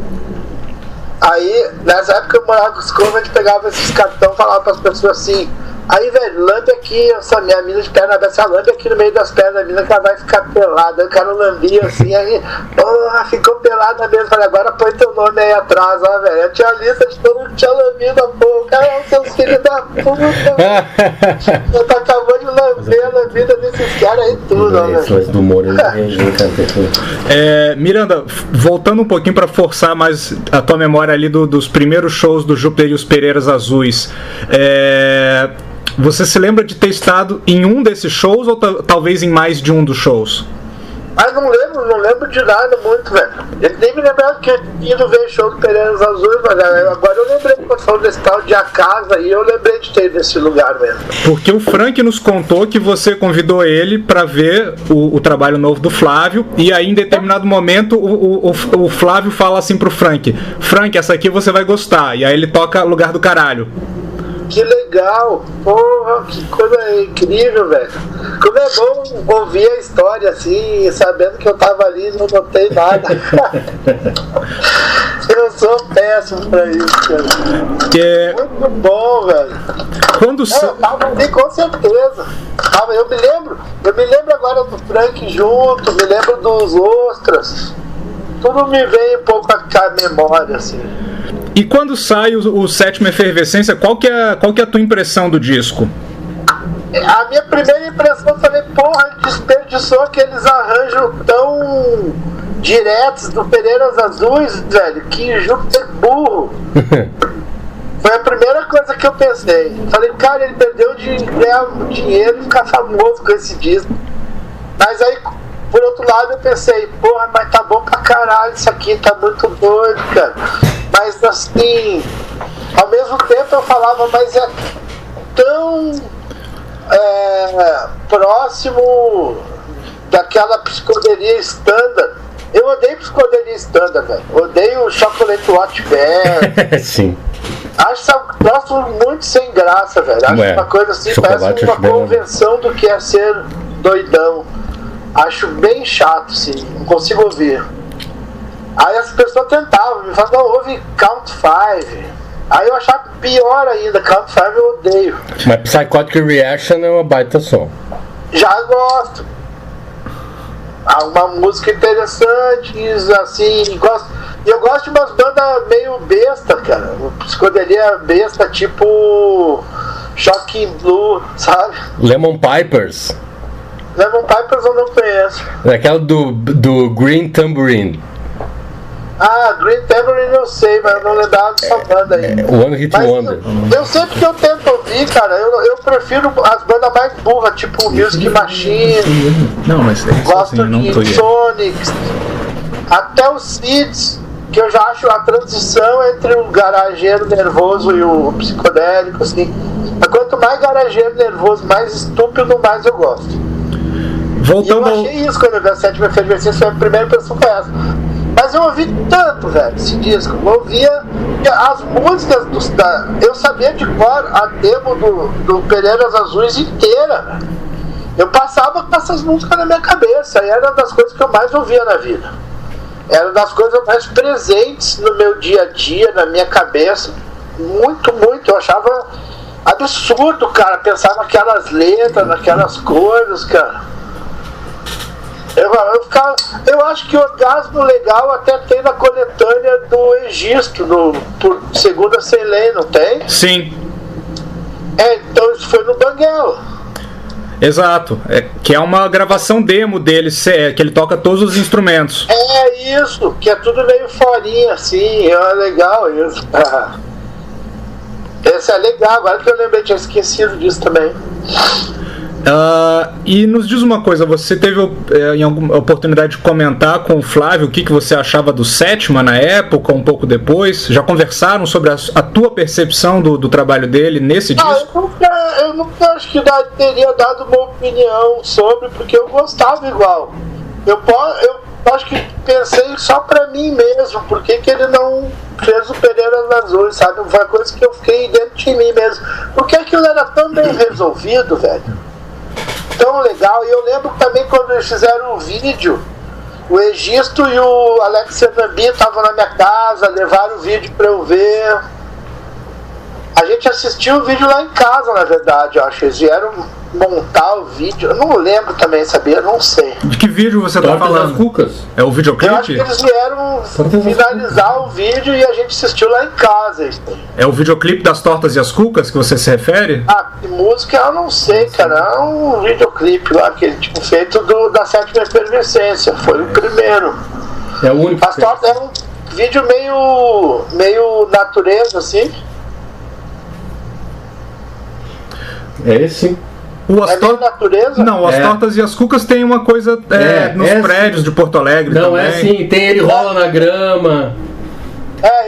B: Aí, nessa época eu morava com os covos, a gente pegava esses cartões e falava pras pessoas assim: aí, velho, lambe aqui, essa minha mina de perna aberta, lambe aqui no meio das pernas da mina que ela vai ficar pelada. Aí o cara lambia assim, aí, porra, ficou pelada mesmo. Falei, agora põe teu nome aí atrás, ó, velho. Eu tinha a lista de todo mundo que tinha lambido a porra. Cara, é seus filhos da puta. Eu tô acabando de lamber a lambida desses caras aí tudo, ó, velho.
A: Do humor,
C: Miranda, voltando um pouquinho pra forçar mais a tua memória ali dos primeiros shows do Júpiter e os Pereiras Azuis. Você se lembra de ter estado em um desses shows ou talvez em mais de um dos shows?
B: Mas não lembro de nada muito, velho. Ele nem me lembrava que eu tinha ido ver show do Pereiras Azuis, mas agora eu lembrei quando falou desse tal de A Casa e eu lembrei de ter ido nesse lugar mesmo.
C: Porque o Frank nos contou que você convidou ele pra ver o trabalho novo do Flávio e aí em determinado momento o Flávio fala assim pro Frank: Frank, essa aqui você vai gostar. E aí ele toca Lugar do Caralho.
B: Que legal, porra, que coisa incrível, velho. Como é bom ouvir a história assim, sabendo que eu tava ali e não notei nada. Eu sou péssimo pra isso, cara. Muito bom, velho. Eu tava ali com certeza. Eu me lembro agora do Frank junto, me lembro dos Ostras. Tudo me vem um pouco a memória, assim.
C: E quando sai o Sétima Efervescência, qual que é a tua impressão do disco?
B: A minha primeira impressão, eu falei, porra, desperdiçou aqueles arranjos tão diretos do Pereiras Azuis, velho, que Júpiter burro. Foi a primeira coisa que eu pensei. Falei, cara, ele perdeu de ganhar dinheiro e ficar famoso com esse disco. Mas aí, por outro lado, eu pensei, porra, mas tá bom pra caralho, isso aqui tá muito doido, cara. Mas assim, ao mesmo tempo eu falava, mas é tão próximo daquela psicodelia standard. Eu odeio psicodelia standard, velho. Odeio Chocolate Watch Band.
A: Sim.
B: Acho um troço muito sem graça, velho. Acho uma coisa assim, parece uma convenção do que é ser doidão. Acho bem chato, assim. Não consigo ouvir. Aí as pessoas tentavam, me falavam, não, ouve Count 5. Aí eu achava pior ainda, Count 5 eu odeio.
A: Mas Psychotic Reaction é uma baita som. Já
B: gosto. Há uma música interessante, assim, gosto. E eu gosto de umas bandas meio besta, cara. Psicodelia besta, tipo Shocking Blue, sabe?
A: Lemon Pipers.
B: Lemon Pipers eu não conheço.
A: Aquela do Green Tambourine.
B: Green Tambourine eu sei, mas eu não lembrava dessa banda aí.
A: One Hit Wonder.
B: Eu sempre que eu tento ouvir, cara, eu prefiro as bandas mais burras, tipo Music Machine.
C: Não, mas
B: gosto de Sonics. Até os Seeds, que eu já acho a transição entre o garageiro nervoso e o psicodélico, assim. Mas quanto mais garageiro nervoso, mais estúpido, mais eu gosto.
C: Voltando
B: e eu achei isso quando eu vi a Sétima Efervescência, foi a primeira impressão foi essa. Mas eu ouvi tanto, velho, esse disco. Eu ouvia as músicas eu sabia de cor a demo do Pereiras Azuis inteira, velho. Eu passava com essas músicas na minha cabeça. E era das coisas que eu mais ouvia na vida. Era das coisas mais presentes no meu dia a dia, na minha cabeça. Muito, muito. Eu achava absurdo, cara, pensar naquelas letras, naquelas coisas, cara. Eu acho que orgasmo legal até tem na coletânea do Egisto, por Segunda Selene, não tem?
C: Sim.
B: Então isso foi no Banguela.
C: Exato, que é uma gravação demo dele, que ele toca todos os instrumentos.
B: É isso, que é tudo meio forinha, assim, é legal isso. Esse é legal, agora que eu lembrei, tinha esquecido disso também.
C: E nos diz uma coisa, você teve em alguma oportunidade de comentar com o Flávio o que você achava do Sétima na época, um pouco depois? Já conversaram sobre a tua percepção do trabalho dele nesse disco?
B: Eu nunca acho que teria dado uma opinião sobre, porque eu gostava igual. Eu acho que pensei só pra mim mesmo, por que ele não fez o Pereiras Azuis, sabe? Foi uma coisa que eu fiquei dentro de mim mesmo. Porque aquilo era tão bem resolvido, velho. Tão legal. E eu lembro também quando eles fizeram um vídeo, o Egisto e o Alex Fernambi estavam na minha casa, levaram o vídeo pra eu ver. A gente assistiu o vídeo lá em casa, na verdade, eu acho. Eles vieram montar o vídeo. Eu não lembro também, sabia? Não sei.
C: De que vídeo você tá falando?
A: Das Cucas.
C: É o videoclipe?
B: Eu acho que eles vieram finalizar o vídeo e a gente assistiu lá em casa.
C: É o videoclipe das Tortas e as Cucas que você se refere?
B: Que música eu não sei, cara. É um videoclipe lá, aquele tipo feito da Sétima Efervescência. Foi o primeiro.
A: É o único.
B: As Tortas é um vídeo meio natureza, assim.
A: É esse?
B: Natureza?
C: Não, as Tortas e as Cucas tem uma coisa nos prédios de Porto Alegre.
A: Não,
C: também.
A: é assim, tem ele rola na grama.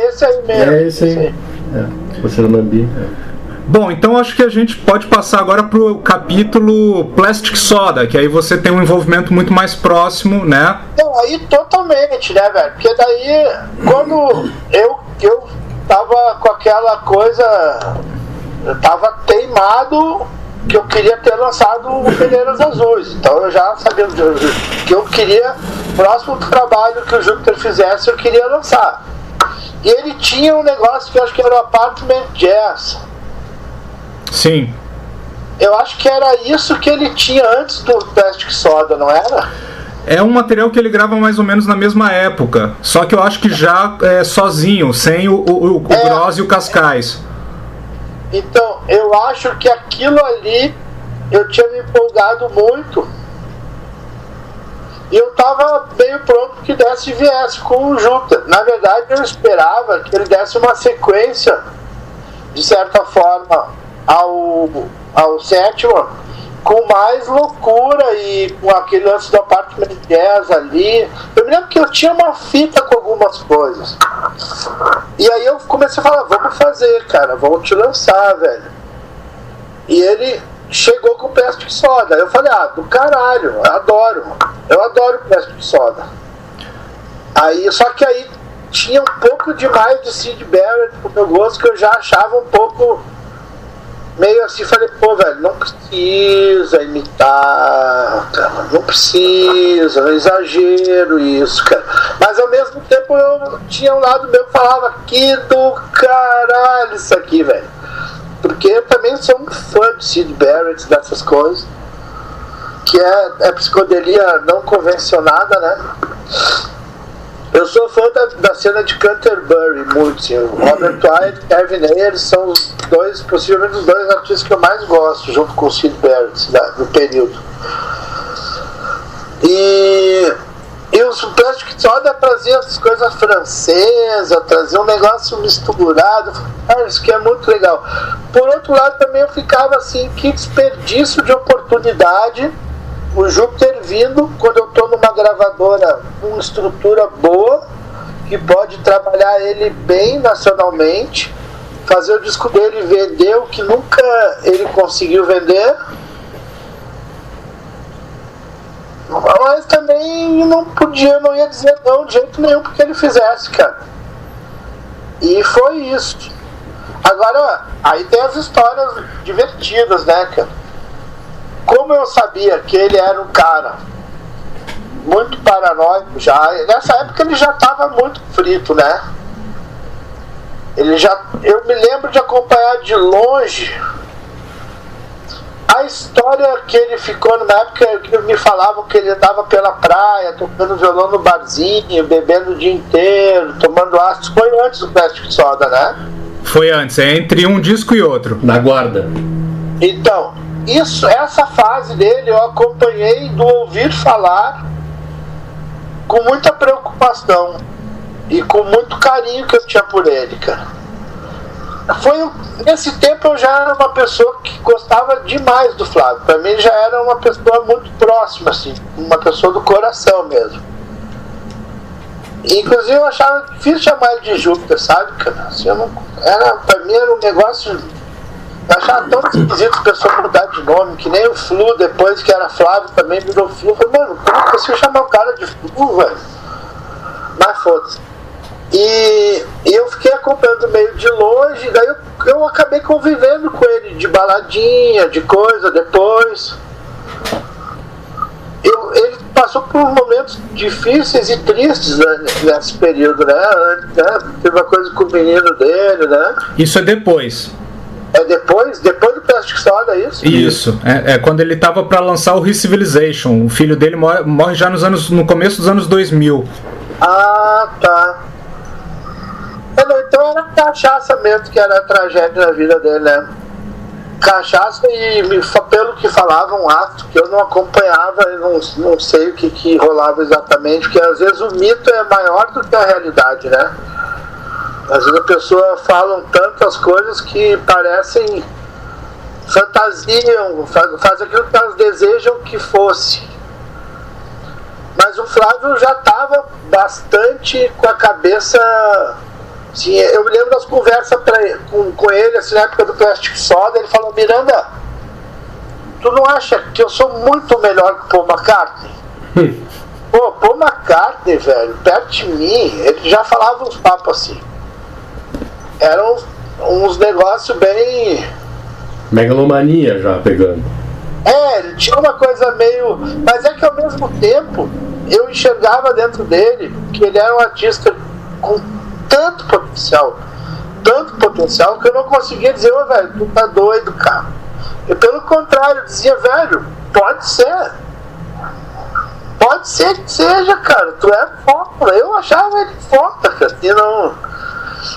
B: Esse aí mesmo.
A: É esse aí. Você não lambi.
C: Bom, então acho que a gente pode passar agora pro capítulo Plastic Soda, que aí você tem um envolvimento muito mais próximo, né?
B: Então, aí totalmente, né, velho? Porque daí, quando eu tava com aquela coisa, eu tava teimado que eu queria ter lançado o Pereiras Azuis. Então eu já sabia que eu queria, próximo do trabalho que o Júpiter fizesse, eu queria lançar. E ele tinha um negócio que eu acho que era o Apartment Jazz.
C: Sim.
B: Eu acho que era isso que ele tinha antes do Plastic Soda, não era?
C: É um material que ele grava mais ou menos na mesma época. Só que eu acho que já sozinho, sem o Gross e o Cascais.
B: Então, eu acho que aquilo ali eu tinha me empolgado muito. E eu tava meio pronto que desse e viesse com o Júpiter. Na verdade, eu esperava que ele desse uma sequência, de certa forma, ao Sétima, com mais loucura e com aquele lance do Apartment Jazz ali. Eu me lembro que eu tinha uma fita com algumas coisas. E aí eu comecei a falar, vamos fazer, cara, vamos te lançar, velho. E ele chegou com Plastic Soda. Eu falei, do caralho, eu adoro Plastic Soda. Aí, só que aí tinha um pouco demais de Syd Barrett pro meu gosto, que eu já achava um pouco meio assim. Falei, pô, velho, não precisa imitar, cara, não precisa, é exagero isso, cara. Mas ao mesmo tempo eu tinha um lado meu que falava, que do caralho isso aqui, velho. Porque eu também sou um fã de Syd Barrett, dessas coisas, que é psicodelia não convencionada, né? Eu sou fã da cena de Canterbury, muito, sim. O Robert Wyatt e Kevin Ayers, eles são possivelmente os dois artistas que eu mais gosto, junto com o Syd Barrett, no período. E os Plastic Soda traziam essas coisas francesas, traziam um negócio misturado. Isso que é muito legal. Por outro lado, também eu ficava assim, que desperdício de oportunidade. O Júpiter vindo, quando eu estou numa gravadora com uma estrutura boa, que pode trabalhar ele bem nacionalmente, fazer o disco dele vender o que nunca ele conseguiu vender. Mas também não ia dizer não de jeito nenhum porque ele fizesse, cara. E foi isso. Agora, aí tem as histórias divertidas, né, cara? Como eu sabia que ele era um cara muito paranoico já, nessa época ele já estava muito frito, né? Eu me lembro de acompanhar de longe a história que ele ficou numa época que me falavam que ele andava pela praia, tocando violão no barzinho, bebendo o dia inteiro, tomando ácido. Foi antes do Plastic Soda, né?
C: Foi antes, entre um disco e outro.
A: Na guarda.
B: Então, essa fase dele eu acompanhei do ouvir falar com muita preocupação e com muito carinho que eu tinha por ele, cara. Nesse tempo eu já era uma pessoa que gostava demais do Flávio. Pra mim já era uma pessoa muito próxima, assim, uma pessoa do coração mesmo. Inclusive eu achava difícil chamar ele de Júpiter, sabe, cara? Assim, pra mim era um negócio. Eu achava tão esquisito a pessoa mudar de nome, que nem o Flu, depois que era Flávio, também virou Flu. Eu falei, mano, como é que eu chamar o cara de Flu, velho? Mas foda-se. E eu fiquei acompanhando meio de longe, daí eu acabei convivendo com ele de baladinha, de coisa, depois. Ele passou por momentos difíceis e tristes, né, nesse período, né? Teve uma coisa com o menino dele, né?
C: Isso é depois.
B: É depois do Plastic Soda, isso?
C: Isso, é quando ele tava pra lançar o Re-Civilization. O filho dele morre já no começo dos anos 2000.
B: Ah, tá. Então era cachaça mesmo que era a tragédia na vida dele, né? Cachaça e, pelo que falavam, um ato que eu não acompanhava e não sei o que rolava exatamente, porque às vezes o mito é maior do que a realidade, né? Às vezes a pessoa fala tantas coisas que parecem fantasiam, faz aquilo que elas desejam que fosse. Mas o Flávio já estava bastante com a cabeça. Assim, eu me lembro das conversas com ele, assim, na época do Plastic Soda, ele falou: Miranda, tu não acha que eu sou muito melhor que o Paul McCartney? Pô, Paul McCartney, velho, perto de mim, ele já falava uns papos assim. Eram uns negócios bem...
A: Megalomania já pegando.
B: Ele tinha uma coisa meio... Mas é que ao mesmo tempo, eu enxergava dentro dele que ele era um artista com tanto potencial, que eu não conseguia dizer, velho, tu tá doido, cara. Eu, pelo contrário, dizia, velho, pode ser que seja, cara, tu é foda. Eu achava ele foda, cara, e não...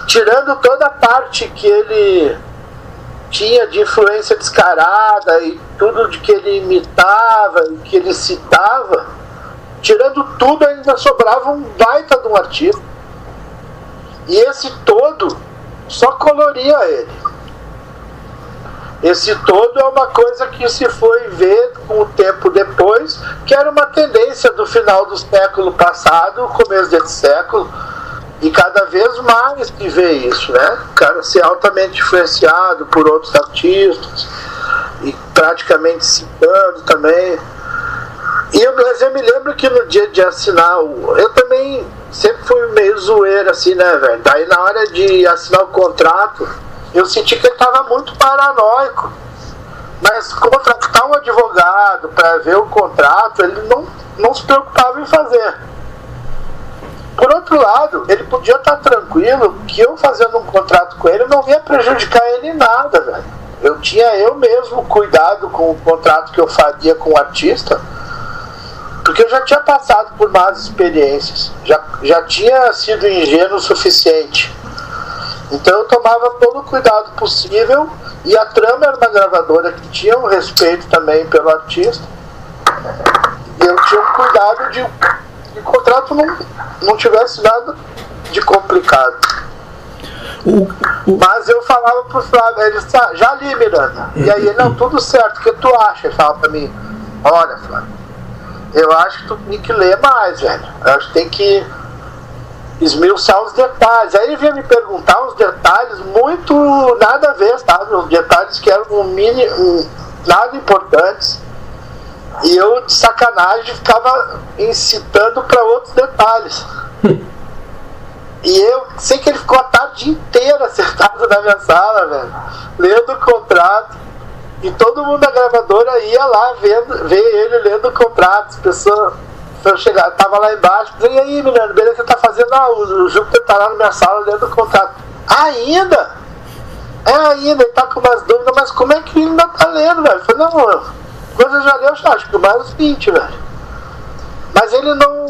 B: Tirando toda a parte que ele tinha de influência descarada e tudo de que ele imitava e que ele citava, tirando tudo, ainda sobrava um baita de um artista. E esse todo só coloria ele. Esse todo é uma coisa que se foi ver com o tempo depois, que era uma tendência do final do século passado, começo desse século, E cada vez mais se vê isso, né? O cara ser altamente influenciado por outros artistas e praticamente citando também. Mas eu me lembro que no dia de assinar, eu também sempre fui meio zoeiro assim, né, velho? Daí na hora de assinar o contrato, eu senti que ele tava muito paranoico. Mas contratar um advogado para ver o contrato, ele não se preocupava em fazer. Por outro lado, ele podia estar tranquilo que eu fazendo um contrato com ele não ia prejudicar ele em nada, velho. Eu tinha eu mesmo cuidado com o contrato que eu faria com o artista, porque eu já tinha passado por más experiências, já tinha sido ingênuo o suficiente. Então eu tomava todo o cuidado possível, e a Trama era uma gravadora que tinha um respeito também pelo artista. Eu tinha um cuidado de que o contrato não tivesse nada de complicado. Mas eu falava pro Flávio, ele disse, já li, Miranda. E aí ele, não, tudo certo, o que tu acha? Ele falava pra mim, olha, Flávio, eu acho que tu tem que ler mais, velho. Eu acho que tem que esmiuçar os detalhes. Aí ele vinha me perguntar uns detalhes muito nada a ver, sabe? Uns detalhes que eram nada importantes. E eu, de sacanagem, ficava incitando para outros detalhes. E eu sei que ele ficou a tarde inteira sentado na minha sala, velho, lendo o contrato. E todo mundo da gravadora ia lá ver ele lendo o contrato. As pessoas, eu chegava, tava lá embaixo, e aí, menino, beleza, você tá fazendo? O Júpiter tá lá na minha sala lendo o contrato. Ainda? Ainda, ele tá com umas dúvidas, mas como é que ele ainda tá lendo, velho? Eu falei, não, coisa já leu, acho que mais uns 20, velho. Mas ele não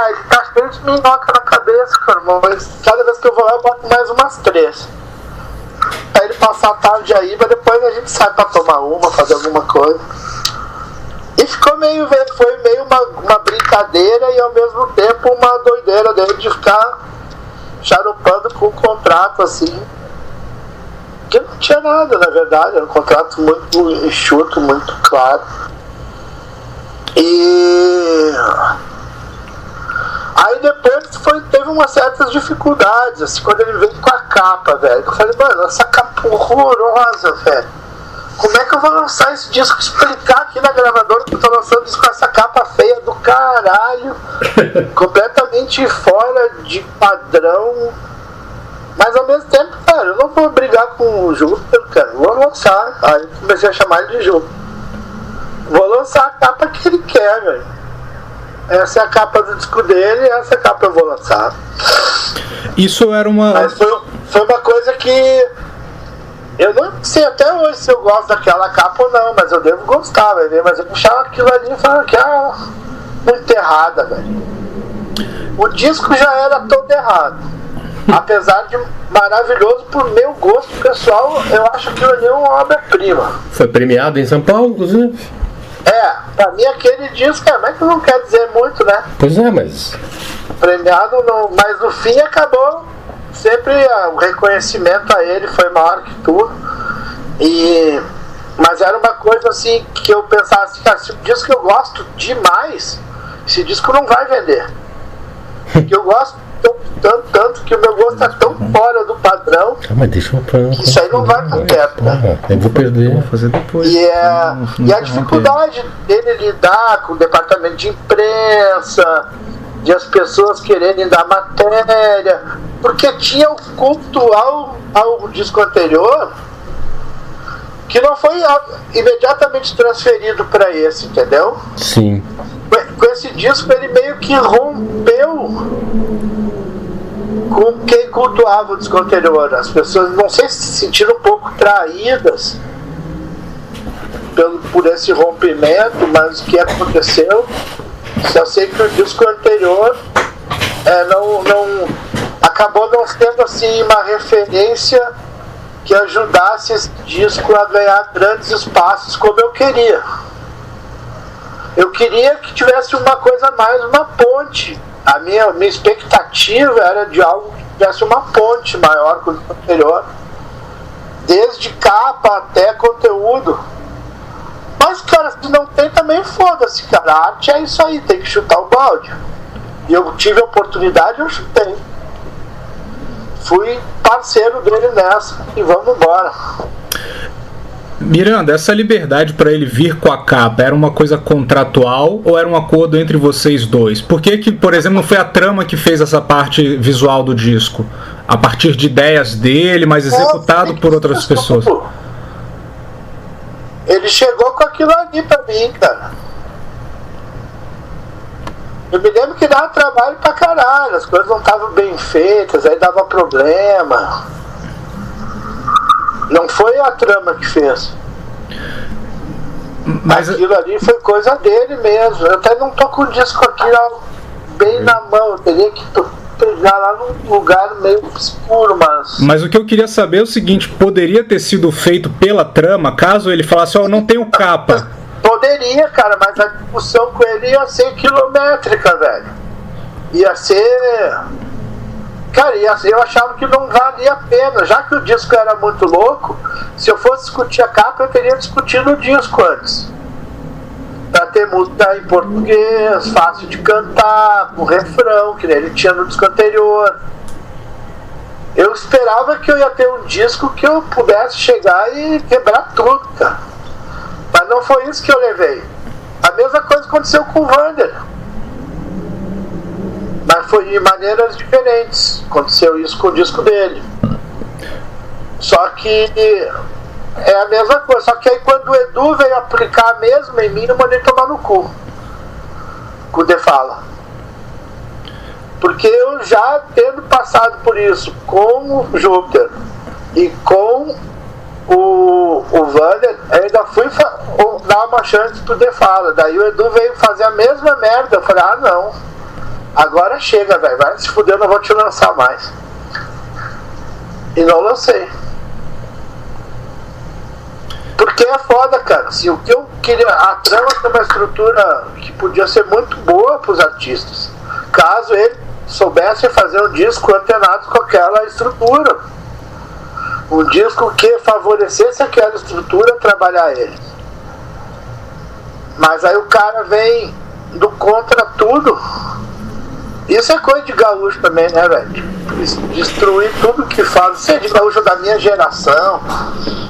B: ele tá cheio de minhoca na cabeça, cara, mas cada vez que eu vou lá eu boto mais umas 3. Aí ele passa a tarde aí, mas depois a gente sai pra tomar fazer alguma coisa. E ficou foi meio uma brincadeira e ao mesmo tempo uma doideira dele de ficar charopando com o contrato assim. Que não tinha nada, na verdade, era um contrato muito enxuto, muito claro. E aí depois teve umas certas dificuldades, assim, quando ele veio com a capa, velho. Eu falei, mano, essa capa horrorosa, velho. Como é que eu vou lançar esse disco? Explicar aqui na gravadora que eu tô lançando isso com essa capa feia do caralho, completamente fora de padrão. Mas ao mesmo tempo, cara, eu não vou brigar com o Júpiter, cara. Eu vou lançar. Aí comecei a chamar ele de Júpiter. Vou lançar a capa que ele quer, velho. Essa é a capa do disco dele, essa capa eu vou lançar.
C: Isso era uma...
B: Mas foi uma coisa que eu não sei até hoje se eu gosto daquela capa ou não, mas eu devo gostar, velho. Mas eu puxava aquilo ali e falava que era muito errada, velho. O disco já era todo errado. Apesar de maravilhoso por meu gosto pessoal, eu acho que aquilo ali é uma obra-prima.
A: Foi premiado em São Paulo, inclusive?
B: Pra mim aquele disco, mas que não quer dizer muito, né?
A: Pois é, mas...
B: Premiado não, mas no fim acabou sempre o reconhecimento a ele foi maior que tudo. Mas era uma coisa assim que eu pensava assim, cara, se um disco que eu gosto demais, esse disco não vai vender. Porque eu gosto tanto que o meu gosto é tão fora do padrão
A: mas deixa eu
B: que isso aí não vai por perto, né?
A: Eu vou perder.
C: Vou fazer depois.
B: E a dificuldade dele lidar com o departamento de imprensa, de as pessoas quererem dar matéria, porque tinha o culto ao disco anterior que não foi imediatamente transferido para esse, entendeu?
A: Sim.
B: Com esse disco ele meio que rompeu com quem cultuava o disco anterior. As pessoas, não sei se sentiram um pouco traídas por esse rompimento, mas o que aconteceu, só sei que o disco anterior acabou não sendo assim uma referência que ajudasse esse disco a ganhar grandes espaços como eu queria. Eu queria que tivesse uma coisa mais, uma ponte. A minha expectativa era de algo que tivesse uma ponte maior com o anterior, desde capa até conteúdo. Mas, cara, se não tem também, foda-se, cara. A arte é isso aí, tem que chutar o balde. E eu tive a oportunidade, eu chutei. Fui parceiro dele nessa e vamos embora.
C: Miranda, essa liberdade para ele vir com a capa era uma coisa contratual ou era um acordo entre vocês dois? Por que, por exemplo, não foi a Trama que fez essa parte visual do disco? A partir de ideias dele, mas executado por outras pessoas?
B: Ele chegou com aquilo ali pra mim, cara. Eu me lembro que dava trabalho pra caralho, as coisas não estavam bem feitas, aí dava problema. Não foi a Trama que fez. Mas aquilo ali foi coisa dele mesmo. Eu até não tô com o disco aqui bem na mão. Eu teria que pegar lá num lugar meio escuro,
C: Mas o que eu queria saber é o seguinte: poderia ter sido feito pela Trama, caso ele falasse, eu não tenho capa?
B: Poderia, cara, mas a discussão com ele ia ser quilométrica, velho. Ia ser... Cara, eu achava que não valia a pena. Já que o disco era muito louco, se eu fosse discutir a capa, eu teria discutido o disco antes. Pra ter música em português, fácil de cantar, com refrão, que nem ele tinha no disco anterior. Eu esperava que eu ia ter um disco que eu pudesse chegar e quebrar tudo, cara. Mas não foi isso que eu levei. A mesma coisa aconteceu com o Vander. Mas foi de maneiras diferentes. Aconteceu isso com o disco dele. Só que é a mesma coisa. Só que aí quando o Edu veio aplicar a mesma em mim, eu mandei tomar no cu. Com o The Fala. Porque eu já tendo passado por isso com o Júpiter e com o Vander, ainda fui dar uma chance pro The Fala. Daí o Edu veio fazer a mesma merda. Eu falei, não. Agora chega, velho. Vai se fuder, eu não vou te lançar mais. E não lancei. Porque é foda, cara. Se o que eu queria... A Trama tem uma estrutura que podia ser muito boa pros artistas. Caso ele soubesse fazer um disco antenado com aquela estrutura. Um disco que favorecesse aquela estrutura trabalhar ele. Mas aí o cara vem do contra tudo. Isso é coisa de gaúcho também, né, velho? Destruir tudo que faz. Isso é de gaúcho da minha geração.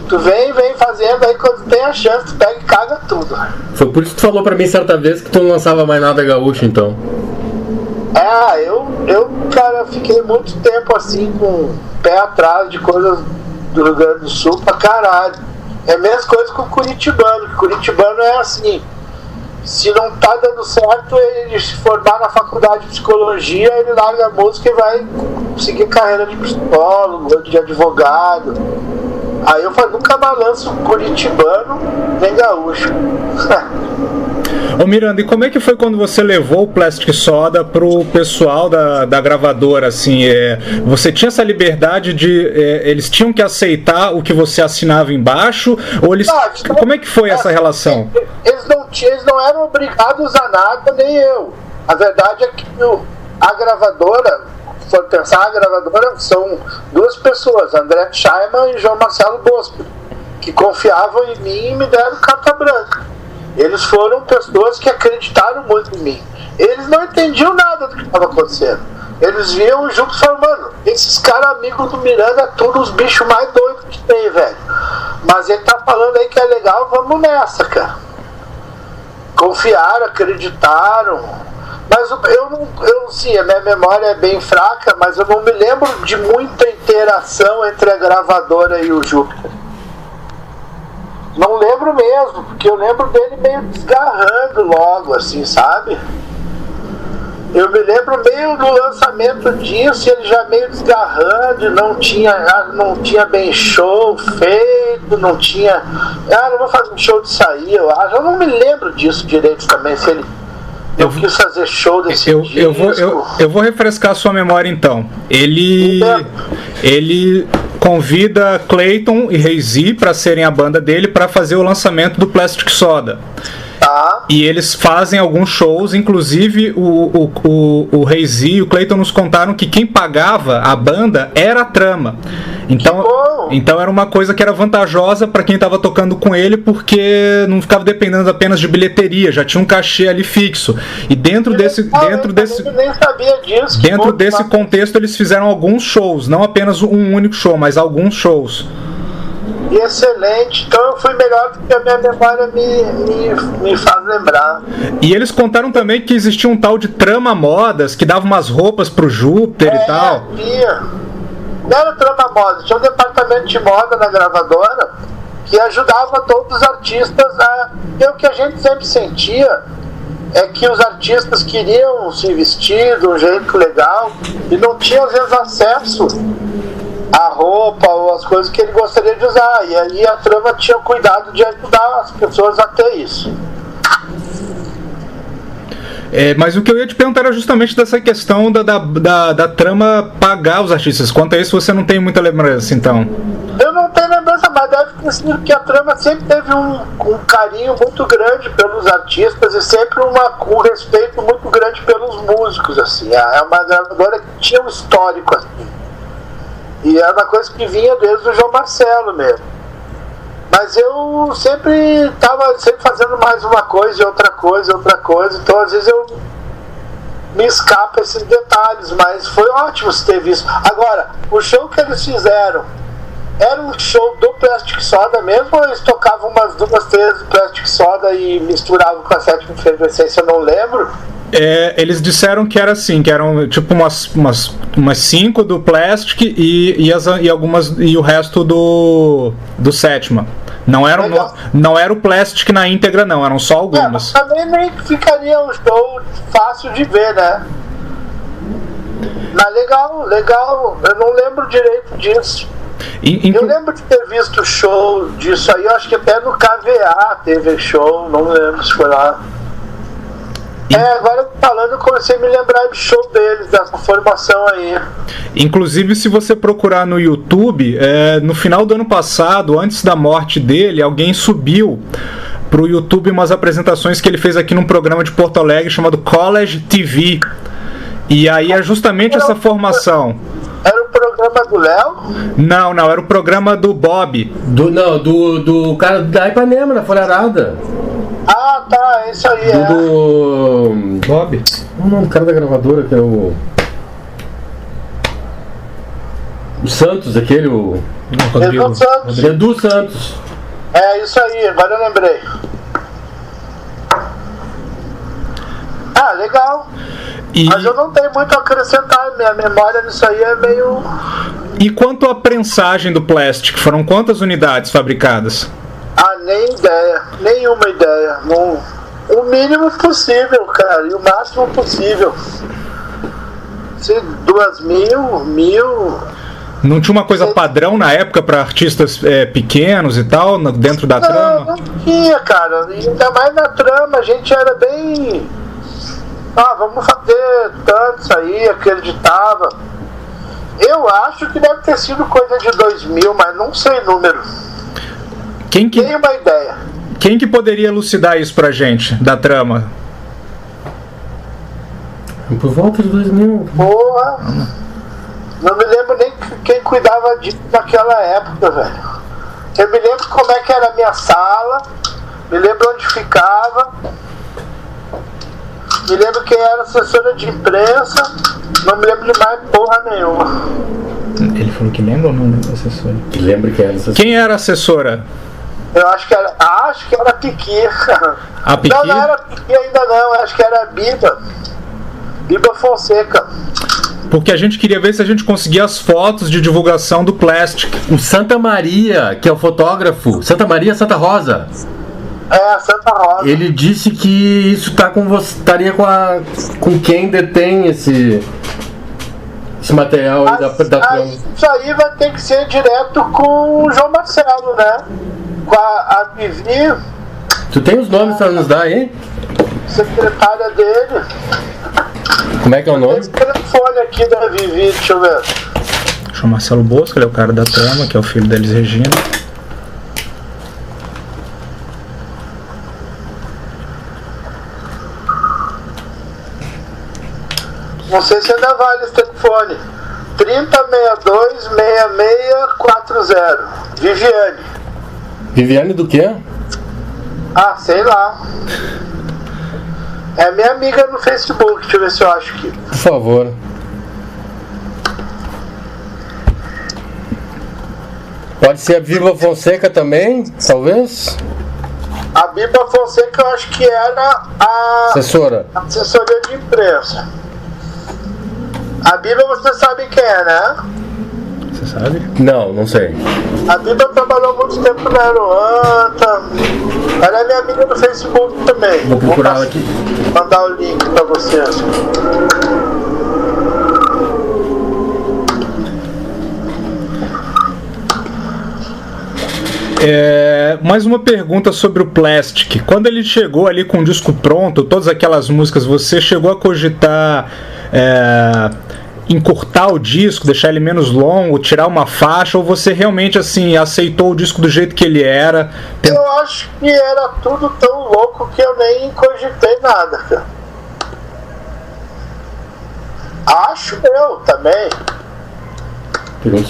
B: Tu vem fazendo, aí quando tem a chance, tu pega e caga tudo.
A: Foi por isso que tu falou pra mim certa vez que tu não lançava mais nada gaúcho, então.
B: Eu, cara, fiquei muito tempo assim, com o pé atrás de coisas do Rio Grande do Sul pra caralho. É a mesma coisa com o curitibano. Curitibano é assim... Se não tá dando certo, ele se formar na faculdade de psicologia, ele larga a música e vai seguir carreira de psicólogo, de advogado. Aí eu falo, nunca mais lanço curitibano nem gaúcho.
C: Ô Miranda, e como é que foi quando você levou o Plastic Soda pro pessoal da gravadora, assim, você tinha essa liberdade de, eles tinham que aceitar o que você assinava embaixo, ou eles, como é que foi essa relação?
B: Eles não eram obrigados a nada, nem eu. A verdade é que a gravadora, se for pensar, a gravadora são duas pessoas, André Scheiman e João Marcelo Bosco, que confiavam em mim e me deram carta branca. Eles foram pessoas que acreditaram muito em mim. Eles não entendiam nada do que estava acontecendo. Eles viam o Júpiter e falaram, mano, esses caras amigos do Miranda é tudo os bichos mais doidos que tem, velho. Mas ele tá falando aí que é legal, vamos nessa, cara. Confiaram, acreditaram. Mas sim, a minha memória é bem fraca, mas eu não me lembro de muita interação entre a gravadora e o Júpiter. Não lembro mesmo, porque eu lembro dele meio desgarrando logo, assim, sabe? Eu me lembro meio do lançamento disso, ele já meio desgarrando, não tinha bem show feito, não tinha... não vou fazer um show disso aí, eu acho. Eu não me lembro disso direito também, se ele... Eu quis fazer show desse disco.
C: Eu vou refrescar a sua memória então. Ele convida Clayton e Rei-Z para serem a banda dele para fazer o lançamento do Plastic Soda.
B: Tá.
C: E eles fazem alguns shows, inclusive o Rei-Z e o Clayton nos contaram que quem pagava a banda era a Trama. Então Então era uma coisa que era vantajosa para quem estava tocando com ele, porque não ficava dependendo apenas de bilheteria, já tinha um cachê ali fixo. E dentro desse contexto eles fizeram alguns shows, não apenas um único show, mas alguns shows.
B: Excelente, então eu fui melhor do que a minha memória me faz lembrar.
C: E eles contaram também que existia um tal de Trama Modas que dava umas roupas pro Júpiter e tal.
B: Não era Trama Modas, tinha um departamento de moda na gravadora que ajudava todos os artistas a. E o que a gente sempre sentia é que os artistas queriam se vestir de um jeito legal e não tinham às vezes acesso a roupa ou as coisas que ele gostaria de usar, e aí a Trama tinha cuidado de ajudar as pessoas a ter isso.
C: Mas o que eu ia te perguntar era justamente dessa questão da Trama pagar os artistas. Quanto a isso você não tem muita lembrança, então?
B: Eu não tenho lembrança, mas deve ter sido que a Trama sempre teve um carinho muito grande pelos artistas e sempre um respeito muito grande pelos músicos, assim. É uma gravadora que tinha um histórico, assim. E era uma coisa que vinha desde o João Marcelo mesmo. Mas eu sempre estava fazendo mais uma coisa e outra coisa, então às vezes eu me escapa esses detalhes, mas foi ótimo você ter visto. Agora, o show que eles fizeram era um show do Plastic Soda mesmo, ou eles tocavam umas 2, 3 Plastic Soda e misturavam com a Sétima Efervescência, eu não lembro.
C: Eles disseram que era assim, que eram tipo umas 5 do Plastic e algumas e o resto do Sétima. Não era o Plastic na íntegra, não, eram só algumas.
B: Também nem ficaria um show fácil de ver, né? Mas legal, eu não lembro direito disso. Eu lembro de ter visto show disso aí, eu acho que até no KVA teve show, não lembro se foi lá. Agora falando, eu comecei a me lembrar de show deles, dessa formação aí.
C: Inclusive, se você procurar no YouTube, no final do ano passado, antes da morte dele, alguém subiu pro YouTube umas apresentações que ele fez aqui num programa de Porto Alegre chamado College TV. E aí é justamente essa formação.
B: Era o programa do Léo?
C: Não, era o programa do Bob.
A: Do cara da Ipanema, na Folharada.
B: Ah, tá, é isso aí,
A: do
C: Bob?
A: Não, o cara da gravadora, que é o Santos, aquele, Edu Santos.
B: É isso aí, agora eu lembrei. Legal. Mas eu não tenho muito a acrescentar, minha memória nisso aí é meio...
C: E quanto à prensagem do Plastic, foram quantas unidades fabricadas?
B: Nem ideia, nenhuma ideia. O mínimo possível, cara, e o máximo possível. Se 2.000, 1.000.
C: Não tinha uma coisa padrão na época para artistas pequenos e tal, dentro da Trama?
B: Não tinha, cara. E ainda mais na Trama, a gente era bem... vamos fazer tantos aí, acreditava. Eu acho que deve ter sido coisa de 2.000, mas não sei o número. Tenho uma ideia.
C: Quem que poderia elucidar isso pra gente, da Trama?
A: Por volta de 2.000.
B: Porra! Não me lembro nem quem cuidava disso naquela época, velho. Eu me lembro como é que era a minha sala, me lembro onde ficava, me lembro quem era assessora de imprensa, não me lembro de mais porra nenhuma.
C: Ele falou que lembra ou não lembra da assessora?
A: Que lembra quem era assessora.
C: Quem era a assessora?
B: Eu acho que era a Piqui.
C: A Piqui?
B: Não era a Piqui ainda não, acho que era a Biba Fonseca.
C: Porque a gente queria ver se a gente conseguia as fotos de divulgação do Plastic.
A: O Santa Maria, que é o fotógrafo. Santa Maria, Santa Rosa.
B: Santa Rosa.
A: Ele disse que isso tá com você, estaria com quem detém esse material aí da Trama.
B: Isso aí vai ter que ser direto com o João Marcelo, né? Com a Vivi.
A: Tu tem os nomes pra nos dar aí?
B: Secretária dele.
A: Como é que é o nome?
B: Tem esse telefone aqui da Vivi, deixa eu ver.
C: João Marcelo Bosco, ele é o cara da Trama, que é o filho da Elis Regina.
B: Não sei se ainda vale esse telefone. 3062-6640. Viviane.
A: Viviane do quê?
B: Ah, sei lá. É minha amiga no Facebook, deixa eu ver se eu acho aqui.
A: Por favor. Pode ser a Viva Fonseca também, talvez?
B: A Viva Fonseca eu acho que era a
A: assessoria
B: de imprensa. A Viva você sabe quem é, né?
C: Você sabe?
A: Não sei.
B: A Viva trabalhou muito tempo na Aeroanta. Ela é minha amiga no Facebook também.
A: Vou procurar ela aqui.
B: Mandar o link pra vocês.
C: Mais uma pergunta sobre o Plastic. Quando ele chegou ali com o disco pronto, todas aquelas músicas, você chegou a cogitar encurtar o disco, deixar ele menos longo, tirar uma faixa, ou você realmente assim aceitou o disco do jeito que ele era?
B: Eu acho que era tudo tão louco que eu nem cogitei nada, cara. Acho eu também.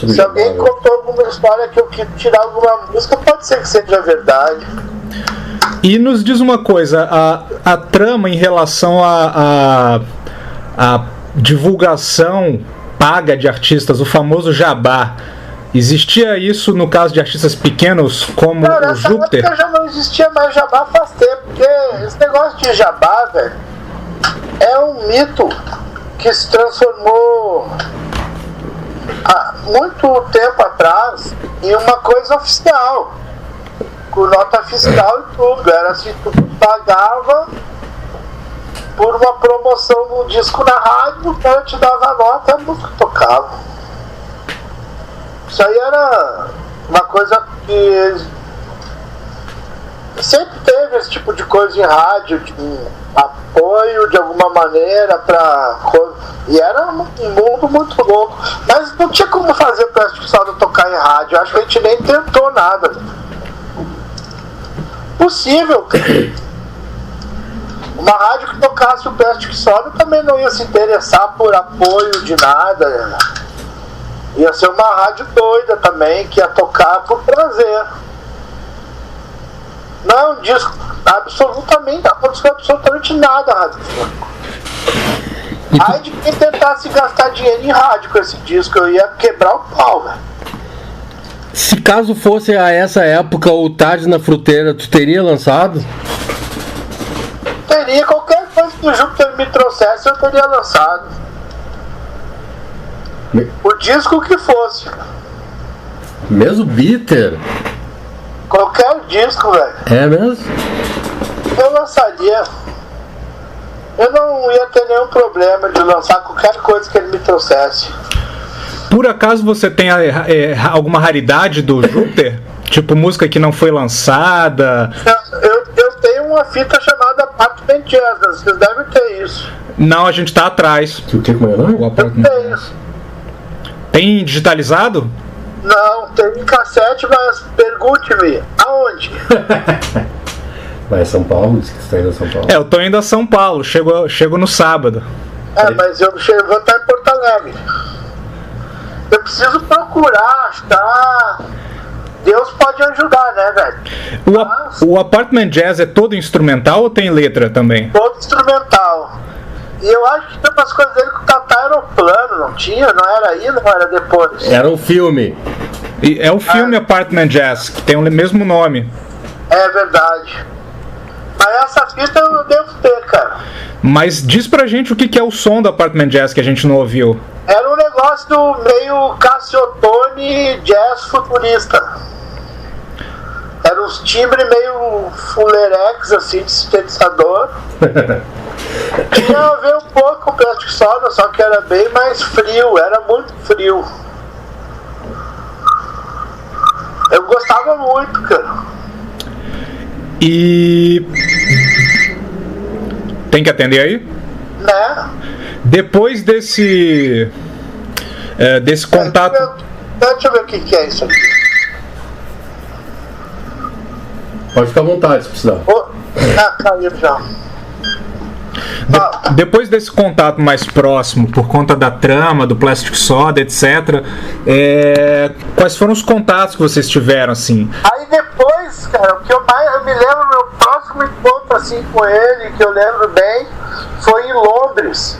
B: Se alguém contou alguma história que eu quis tirar alguma música, pode ser que seja verdade.
C: E nos diz uma coisa, a trama em relação a divulgação paga de artistas, o famoso jabá, existia isso no caso de artistas pequenos como o Júpiter?
B: Época já não existia mais jabá faz tempo, porque esse negócio de jabá, velho, é um mito que se transformou há muito tempo atrás em uma coisa oficial, com nota fiscal e tudo. Era assim, tu pagava por uma promoção no disco na rádio, o cara te dava a nota, a música tocava. Isso aí era uma coisa que sempre teve esse tipo de coisa em rádio, de apoio de alguma maneira pra... E era um mundo muito louco. Mas não tinha como fazer o Plastic Soda tocar em rádio. Acho que a gente nem tentou nada. Possível. Uma rádio que tocasse o Plastic Soda também não ia se interessar por apoio de nada. Ia ser uma rádio doida também, que ia tocar por prazer. Não, um disco absolutamente nada radiofônico. Aí de quem tentasse gastar dinheiro em rádio com esse disco, eu ia quebrar o pau, velho.
A: Se caso fosse a essa época o Tarde na Fruteira, tu teria lançado?
B: Teria, qualquer coisa que o Júpiter me trouxesse, eu teria lançado. O disco que fosse.
A: Mesmo bitter?
B: Qualquer disco, velho.
A: É mesmo?
B: Eu lançaria. Eu não ia ter nenhum problema de lançar qualquer coisa que ele me trouxesse.
C: Por acaso você tem alguma raridade do Júpiter? Tipo música que não foi lançada?
B: Eu tenho uma fita chamada Apartment Jazz, vocês devem ter isso.
C: Não, a gente tá atrás.
A: O que como é o nome?
B: Eu tenho isso.
C: Tem digitalizado?
B: Não, tem em cassete, mas pergunte-me, aonde?
A: Vai a São Paulo? Diz que você tá indo a São Paulo.
C: Eu tô indo a São Paulo, chego no sábado.
B: Mas eu vou estar em Porto Alegre. Eu preciso procurar, achar. Deus pode ajudar, né, velho?
C: O Apartment Jazz é todo instrumental ou tem letra também?
B: Todo instrumental. E eu acho que tem umas coisas dele com o Tata Aeroplano, não tinha? Não era aí, não era depois?
A: Era um filme.
C: É o filme Apartment Jazz, que tem o mesmo nome.
B: É verdade. Mas essa fita eu devo ter, cara.
C: Mas diz pra gente o que é o som do Apartment Jazz que a gente não ouviu.
B: Era um negócio do meio Cassiotone jazz futurista. Era uns timbres meio fulerex, assim, de sintetizador. Tinha a ver um pouco com o Plastic Soda, só que era bem mais frio, era muito frio. Eu gostava muito, cara.
C: E... tem que atender aí?
B: Né?
C: Depois desse contato...
B: Deixa eu ver o que é isso aqui.
A: Pode ficar à vontade se precisar.
B: Caiu já.
C: Depois desse contato mais próximo, por conta da trama, do Plastic Soda, etc., quais foram os contatos que vocês tiveram, assim?
B: Aí depois, cara, o que eu me lembro, meu próximo encontro assim com ele, que eu lembro bem, foi em Londres,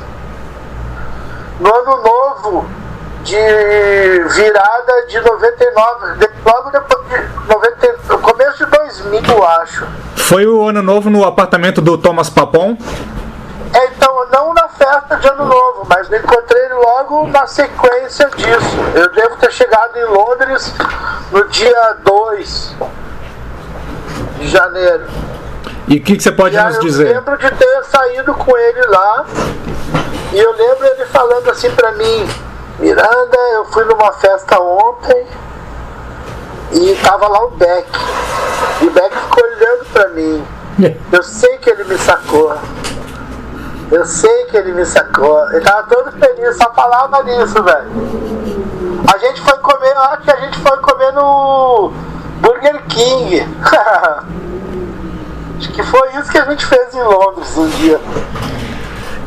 B: no ano novo de virada de 99, logo depois de 90, no começo de 2000, eu acho.
C: Foi o ano novo no apartamento do Thomas Papon?
B: Então, não na festa de ano novo, mas eu encontrei ele logo na sequência disso. Eu devo ter chegado em Londres no dia 2 de janeiro.
C: E o que você pode nos dizer?
B: Eu lembro de ter saído com ele lá, e eu lembro ele falando assim pra mim: Miranda, eu fui numa festa ontem e tava lá o Beck. E o Beck ficou olhando pra mim. Eu sei que ele me sacou. Eu sei que ele me sacou. Ele tava todo feliz, só falava nisso, velho. A gente foi comer, eu acho que a gente foi comer no Burger King. Acho que foi isso que a gente fez em Londres um dia.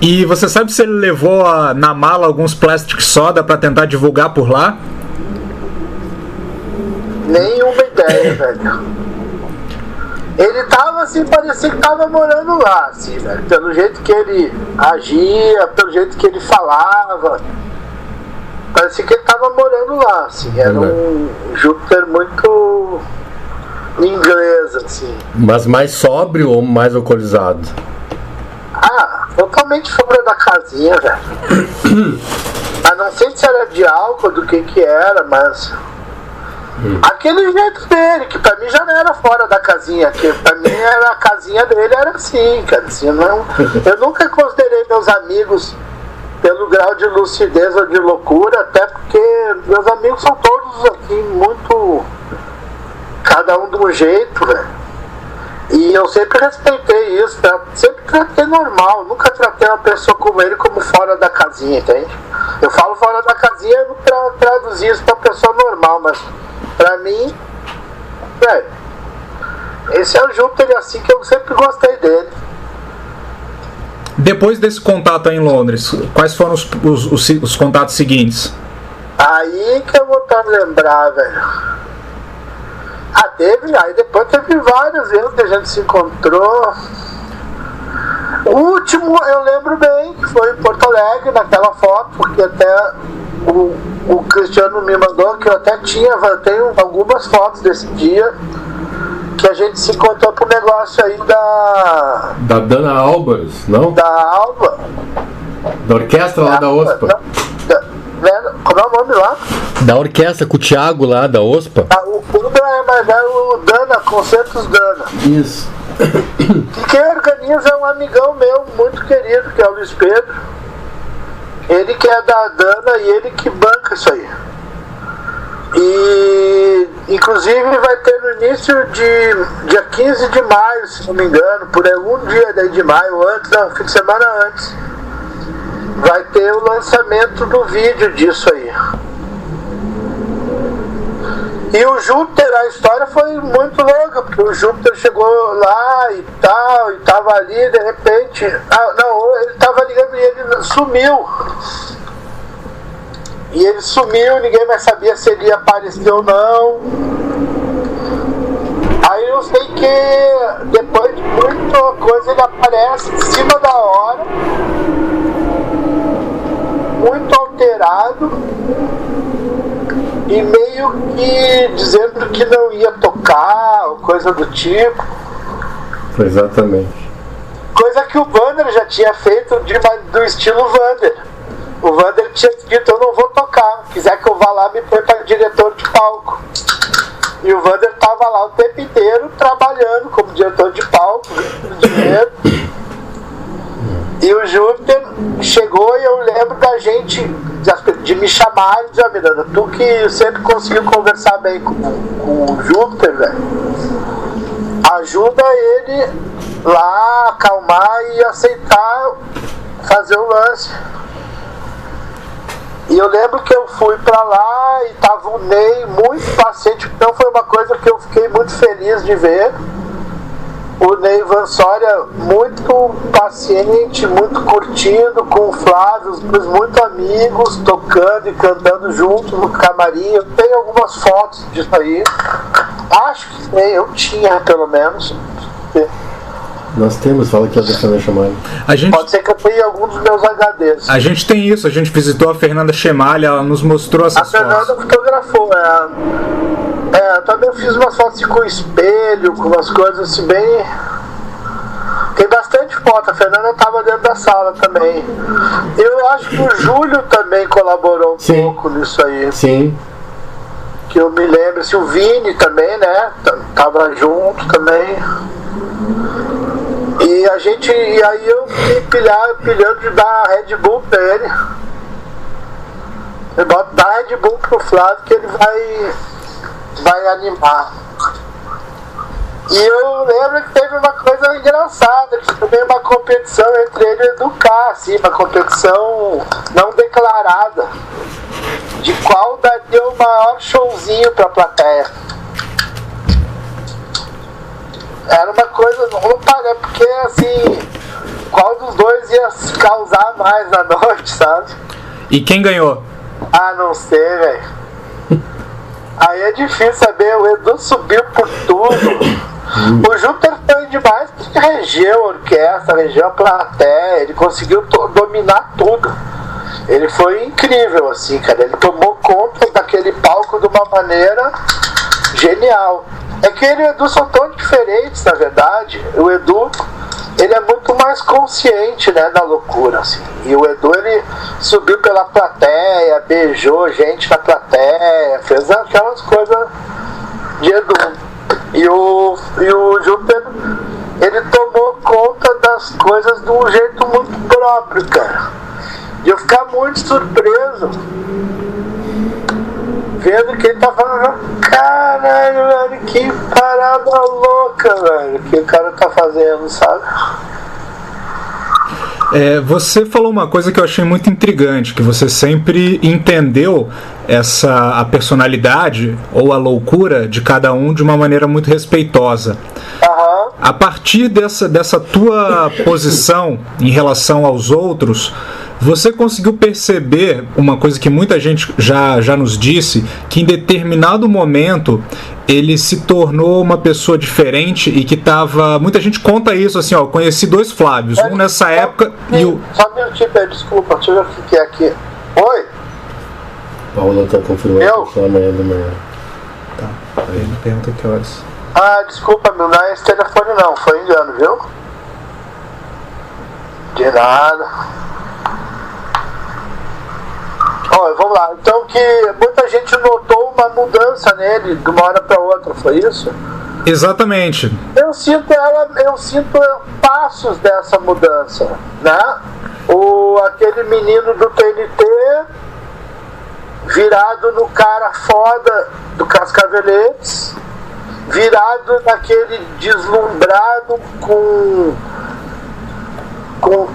C: E você sabe se ele levou na mala alguns Plastic Soda pra tentar divulgar por lá?
B: Nenhuma ideia, velho. Ele tava assim, parecia que tava morando lá, assim, velho. Pelo jeito que ele agia, pelo jeito que ele falava. Parecia que ele tava morando lá, assim. Era um Júpiter muito inglês, assim.
A: Mas mais sóbrio ou mais alcoolizado?
B: Totalmente fora da casinha, velho. Mas não sei se era de álcool, do que era, mas... Aquele jeito dele, que pra mim já não era fora da casinha, que pra mim a casinha dele era assim, cara. Assim, eu nunca considerei meus amigos pelo grau de lucidez ou de loucura, até porque meus amigos são todos aqui muito... cada um de um jeito, velho. E eu sempre respeitei isso, sempre tratei normal, nunca tratei uma pessoa como ele como fora da casinha, entende? Eu falo fora da casinha pra traduzir isso pra pessoa normal, mas pra mim, velho, esse é o Júpiter assim que eu sempre gostei dele.
C: Depois desse contato aí em Londres, quais foram os contatos seguintes?
B: Aí que eu vou estar lembrar, velho. Aí depois teve várias vezes que a gente se encontrou. O último eu lembro bem, que foi em Porto Alegre, naquela foto, porque até o Cristiano me mandou, que eu até tenho algumas fotos desse dia, que a gente se encontrou pro negócio aí da
A: Dana Álvares, não?
B: Da Alba.
A: Da orquestra lá da OSPA.
B: Como é o nome lá?
A: Da orquestra com o Thiago lá, da OSPA.
B: O mas é o Dana, Concertos Dana.
A: Isso.
B: E quem organiza é um amigão meu, muito querido, que é o Luiz Pedro. Ele que é da Dana e ele que banca isso aí. E inclusive vai ter no início de dia 15 de maio, se não me engano, por algum dia daí de maio, fim de semana antes, vai ter o lançamento do vídeo disso aí. E o Júpiter, a história foi muito louca, porque o Júpiter chegou lá e tal, e tava ali, de repente... ele tava ligando e ele sumiu. E ele sumiu, ninguém mais sabia se ele ia aparecer ou não. Aí eu sei que depois de muita coisa ele aparece em cima da hora, muito alterado, e meio que dizendo que não ia tocar, ou coisa do tipo.
A: Exatamente.
B: Coisa que o Vander já tinha feito do estilo Vander. O Vander tinha dito: eu não vou tocar, quiser que eu vá lá, me põe para diretor de palco. E o Vander tava lá o tempo inteiro trabalhando como diretor de palco, dinheiro. E o Júpiter chegou e eu lembro da gente, de me chamar e dizer: Miranda, tu que sempre conseguiu conversar bem com o Júpiter, velho, ajuda ele lá a acalmar e aceitar fazer o lance. E eu lembro que eu fui pra lá e tava o Ney muito paciente, então foi uma coisa que eu fiquei muito feliz de ver. o Neivan Soria muito paciente, muito curtindo com o Flávio, os dois muito amigos, tocando e cantando junto no camarim. Eu tenho algumas fotos disso aí. Acho que tem, eu tinha pelo menos.
A: Nós temos, fala que a Fernanda Chamalha.
B: Pode ser que eu tenha algum dos meus HDs.
C: A gente tem isso, a gente visitou a Fernanda Chamalha, ela nos mostrou essas fotos.
B: A Fernanda fotografou, eu também fiz umas fotos assim, com espelho, com umas coisas assim bem... Tem bastante foto, a Fernanda estava dentro da sala também. Eu acho que o Júlio também colaborou pouco nisso aí.
A: Sim.
B: Que eu me lembro, assim, o Vini também, né? Tava junto também. E aí eu fiquei pilhando de dar Red Bull pra ele. Eu boto dar Red Bull pro Flávio que ele vai animar. E eu lembro que teve uma coisa engraçada, que também uma competição entre ele e o Educar, assim, uma competição não declarada, de qual daria o maior showzinho pra plateia. Era uma coisa, não parei, porque assim, qual dos dois ia se causar mais na noite, sabe?
C: E quem ganhou?
B: Ah, não sei, velho. Aí é difícil saber, o Edu subiu por tudo. O Júpiter foi demais porque regeu a orquestra, regeu a plateia, ele conseguiu dominar tudo. Ele foi incrível, assim, cara. Ele tomou conta daquele palco de uma maneira genial. É que ele e o Edu são tão diferentes, na verdade. O Edu, ele é muito mais consciente, né, da loucura, assim. E o Edu, ele subiu pela plateia, beijou gente na plateia, fez aquelas coisas de Edu. E o Júpiter, ele tomou conta das coisas de um jeito muito próprio, cara. E eu ficar muito surpreso vendo que ele tá falando, caralho, velho, que parada louca, velho, que o cara tá fazendo, sabe?
C: Você falou uma coisa que eu achei muito intrigante, que você sempre entendeu a personalidade ou a loucura de cada um de uma maneira muito respeitosa.
B: Uhum.
C: A partir dessa tua posição em relação aos outros, você conseguiu perceber uma coisa que muita gente já nos disse, que em determinado momento ele se tornou uma pessoa diferente e que tava... Muita gente conta isso, assim, ó, eu conheci dois Flávios, um nessa época e o...
B: Só um minutinho, desculpa, deixa eu ver o que é aqui. Oi?
A: Paula tá confirmando que amanhã de manhã.
C: Tá, aí ele pergunta que horas.
B: Ah, desculpa, meu, não é esse telefone não, foi engano, viu? De nada. Vamos lá, então que muita gente notou uma mudança nele de uma hora para outra, foi isso?
C: Exatamente.
B: Eu sinto passos dessa mudança, né? Aquele menino do TNT virado no cara foda do Cascaveletes, virado naquele deslumbrado com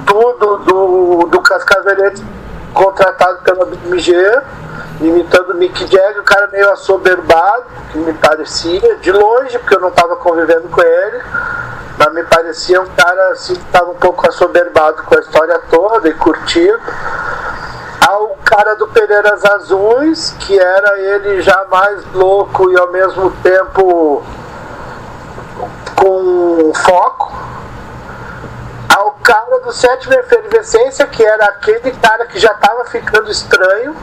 B: tudo do Cascaveletes, contratado pela BMG, imitando o Mick Jagger, o cara meio assoberbado, que me parecia, de longe, porque eu não estava convivendo com ele, mas me parecia um cara assim, que estava um pouco assoberbado com a história toda e curtido. Ao cara do Pereiras Azuis, que era ele já mais louco e ao mesmo tempo com foco. Ao cara do Sétima Efervescência, que era aquele cara que já estava ficando estranho.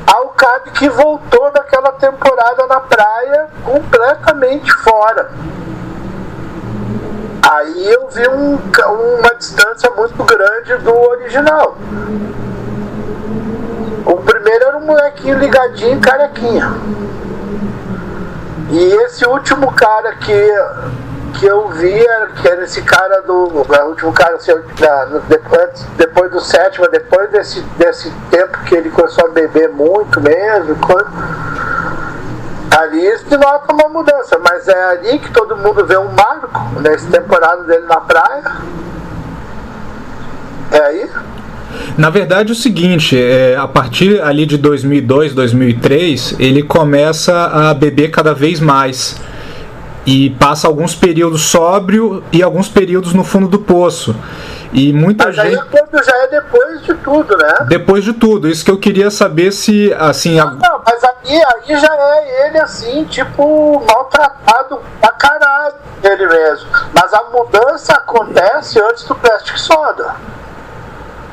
B: Ao cara que voltou daquela temporada na praia completamente fora. Aí eu vi uma distância muito grande do original. O primeiro era um molequinho ligadinho, carequinha. E esse último cara que eu vi, que era esse cara o último cara, assim, depois do Sétima, depois desse tempo que ele começou a beber muito mesmo, ali se nota uma mudança, mas é ali que todo mundo vê um marco, nessa temporada dele na praia. É aí?
C: Na verdade é o seguinte, a partir ali de 2002, 2003, ele começa a beber cada vez mais. e passa alguns períodos sóbrio e alguns períodos no fundo do poço. E muita
B: mas
C: gente...
B: aí quando já é depois de tudo, né?
C: Depois de tudo, isso que eu queria saber se, assim...
B: Não, mas aí já é ele, assim, tipo, maltratado pra caralho, ele mesmo. Mas a mudança acontece antes do Plastic Soda.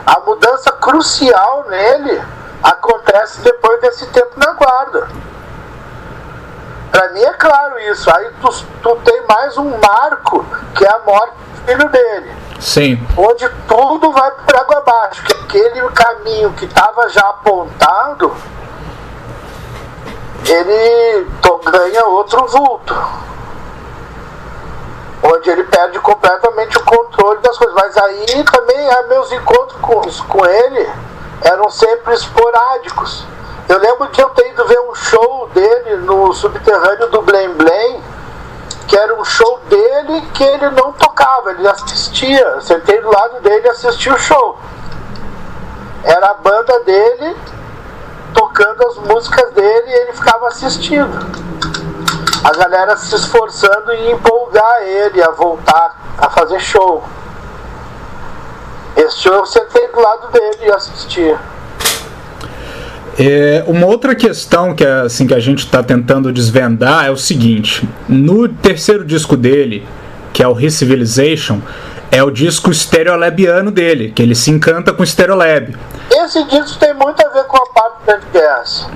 B: A mudança crucial nele acontece depois desse tempo na guarda. Pra mim é claro isso. Aí tu tem mais um marco, que é a morte do filho dele.
C: Sim.
B: Onde tudo vai por água abaixo. Que aquele caminho que estava já apontado, ele ganha outro vulto. Onde ele perde completamente o controle das coisas. Mas aí também meus encontros com ele eram sempre esporádicos. Eu lembro de eu ter ido ver um show dele no subterrâneo do Blém Blém, que era um show dele que ele não tocava, ele assistia. Eu sentei do lado dele e assisti o show. Era a banda dele tocando as músicas dele e ele ficava assistindo. A galera se esforçando em empolgar ele a voltar a fazer show. Esse show eu sentei do lado dele e assistia.
C: Uma outra questão que, assim, que a gente está tentando desvendar é o seguinte: no terceiro disco dele, que é o Re-Civilization, é o disco stereolabiano dele, que ele se encanta com o Stereolab.
B: Esse disco tem muito a ver com a parte da MTS.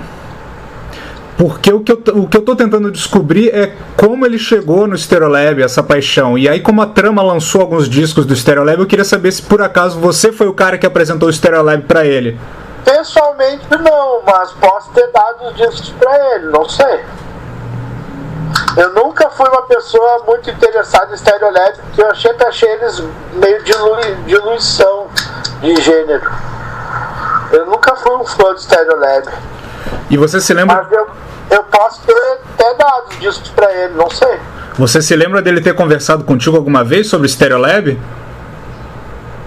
C: Porque o que eu tô tentando descobrir é como ele chegou no Stereolab, essa paixão. E aí, como a Trama lançou alguns discos do Stereolab, eu queria saber se por acaso você foi o cara que apresentou o Stereolab para ele.
B: Pessoalmente não, mas posso ter dado os discos pra ele, não sei. Eu nunca fui uma pessoa muito interessada em Stereolab, porque eu sempre achei eles meio diluição de gênero. Eu nunca fui um fã de Stereolab.
C: E você se lembra...
B: Mas eu posso ter dado os discos pra ele, não sei.
C: Você se lembra dele ter conversado contigo alguma vez sobre Stereolab?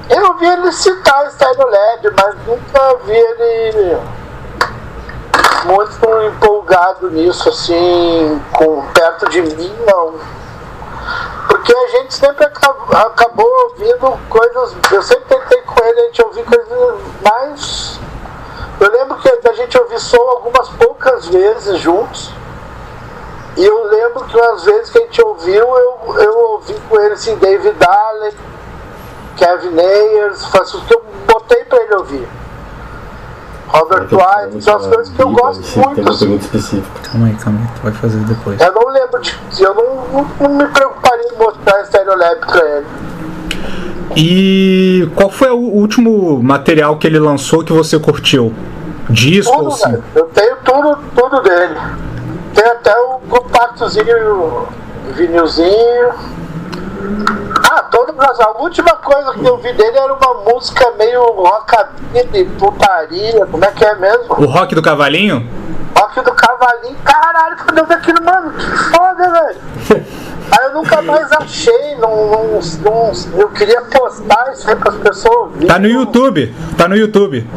B: Eu vi ele citar o Stereolab, mas nunca vi ele muito empolgado nisso, assim, perto de mim, não. Porque a gente sempre acabou ouvindo coisas. Eu sempre tentei com ele, a gente ouvir coisas mais. Eu lembro que a gente ouviu som algumas poucas vezes juntos. E eu lembro que umas vezes que a gente ouviu, eu ouvi com ele assim, David Allen, Kevin Ayers, faço o que eu botei pra ele ouvir. Robert White, são as coisas que eu gosto muito.
A: Tem uma pergunta específica.
C: Calma aí, tu vai fazer depois.
B: Eu não lembro eu não me preocuparia em mostrar Stereolab pra ele.
C: E qual foi o último material que ele lançou que você curtiu? Disco
B: Tudo,
C: ou sim?
B: velho. Eu tenho tudo dele. Tem até o compactozinho, o vinilzinho. A última coisa que eu vi dele era uma música meio rockabilly, putaria, como é que é mesmo?
C: O Rock do Cavalinho?
B: Rock do Cavalinho, caralho, quando eu vi aquilo, mano, que foda, velho. Aí eu nunca mais achei, eu queria postar isso aí pras pessoas ouvirem.
C: Tá no YouTube.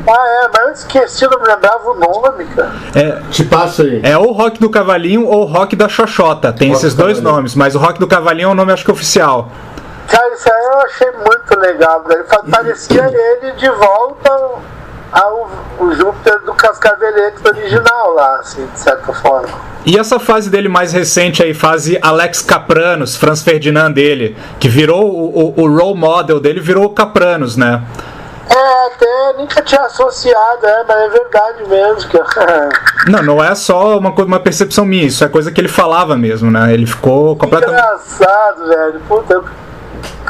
B: Mas eu esqueci, não me lembrava o nome, cara.
A: Te passo aí.
C: É ou o Rock do Cavalinho ou o Rock da Xoxota. Tem esses dois nomes, mas o Rock do Cavalinho é o nome, acho que oficial.
B: Cara, isso aí eu achei muito legal, velho. Parecia ele de volta ao Júpiter do Cascavelete original lá, assim, de certa forma.
C: E essa fase dele mais recente aí, fase Alex Kapranos, Franz Ferdinand dele, que virou o role model dele, virou o Kapranos, né?
B: Até nunca tinha associado, mas é verdade mesmo.
C: Não é só uma percepção minha, isso é coisa que ele falava mesmo, né? Ele ficou completamente...
B: Engraçado, velho. Puta,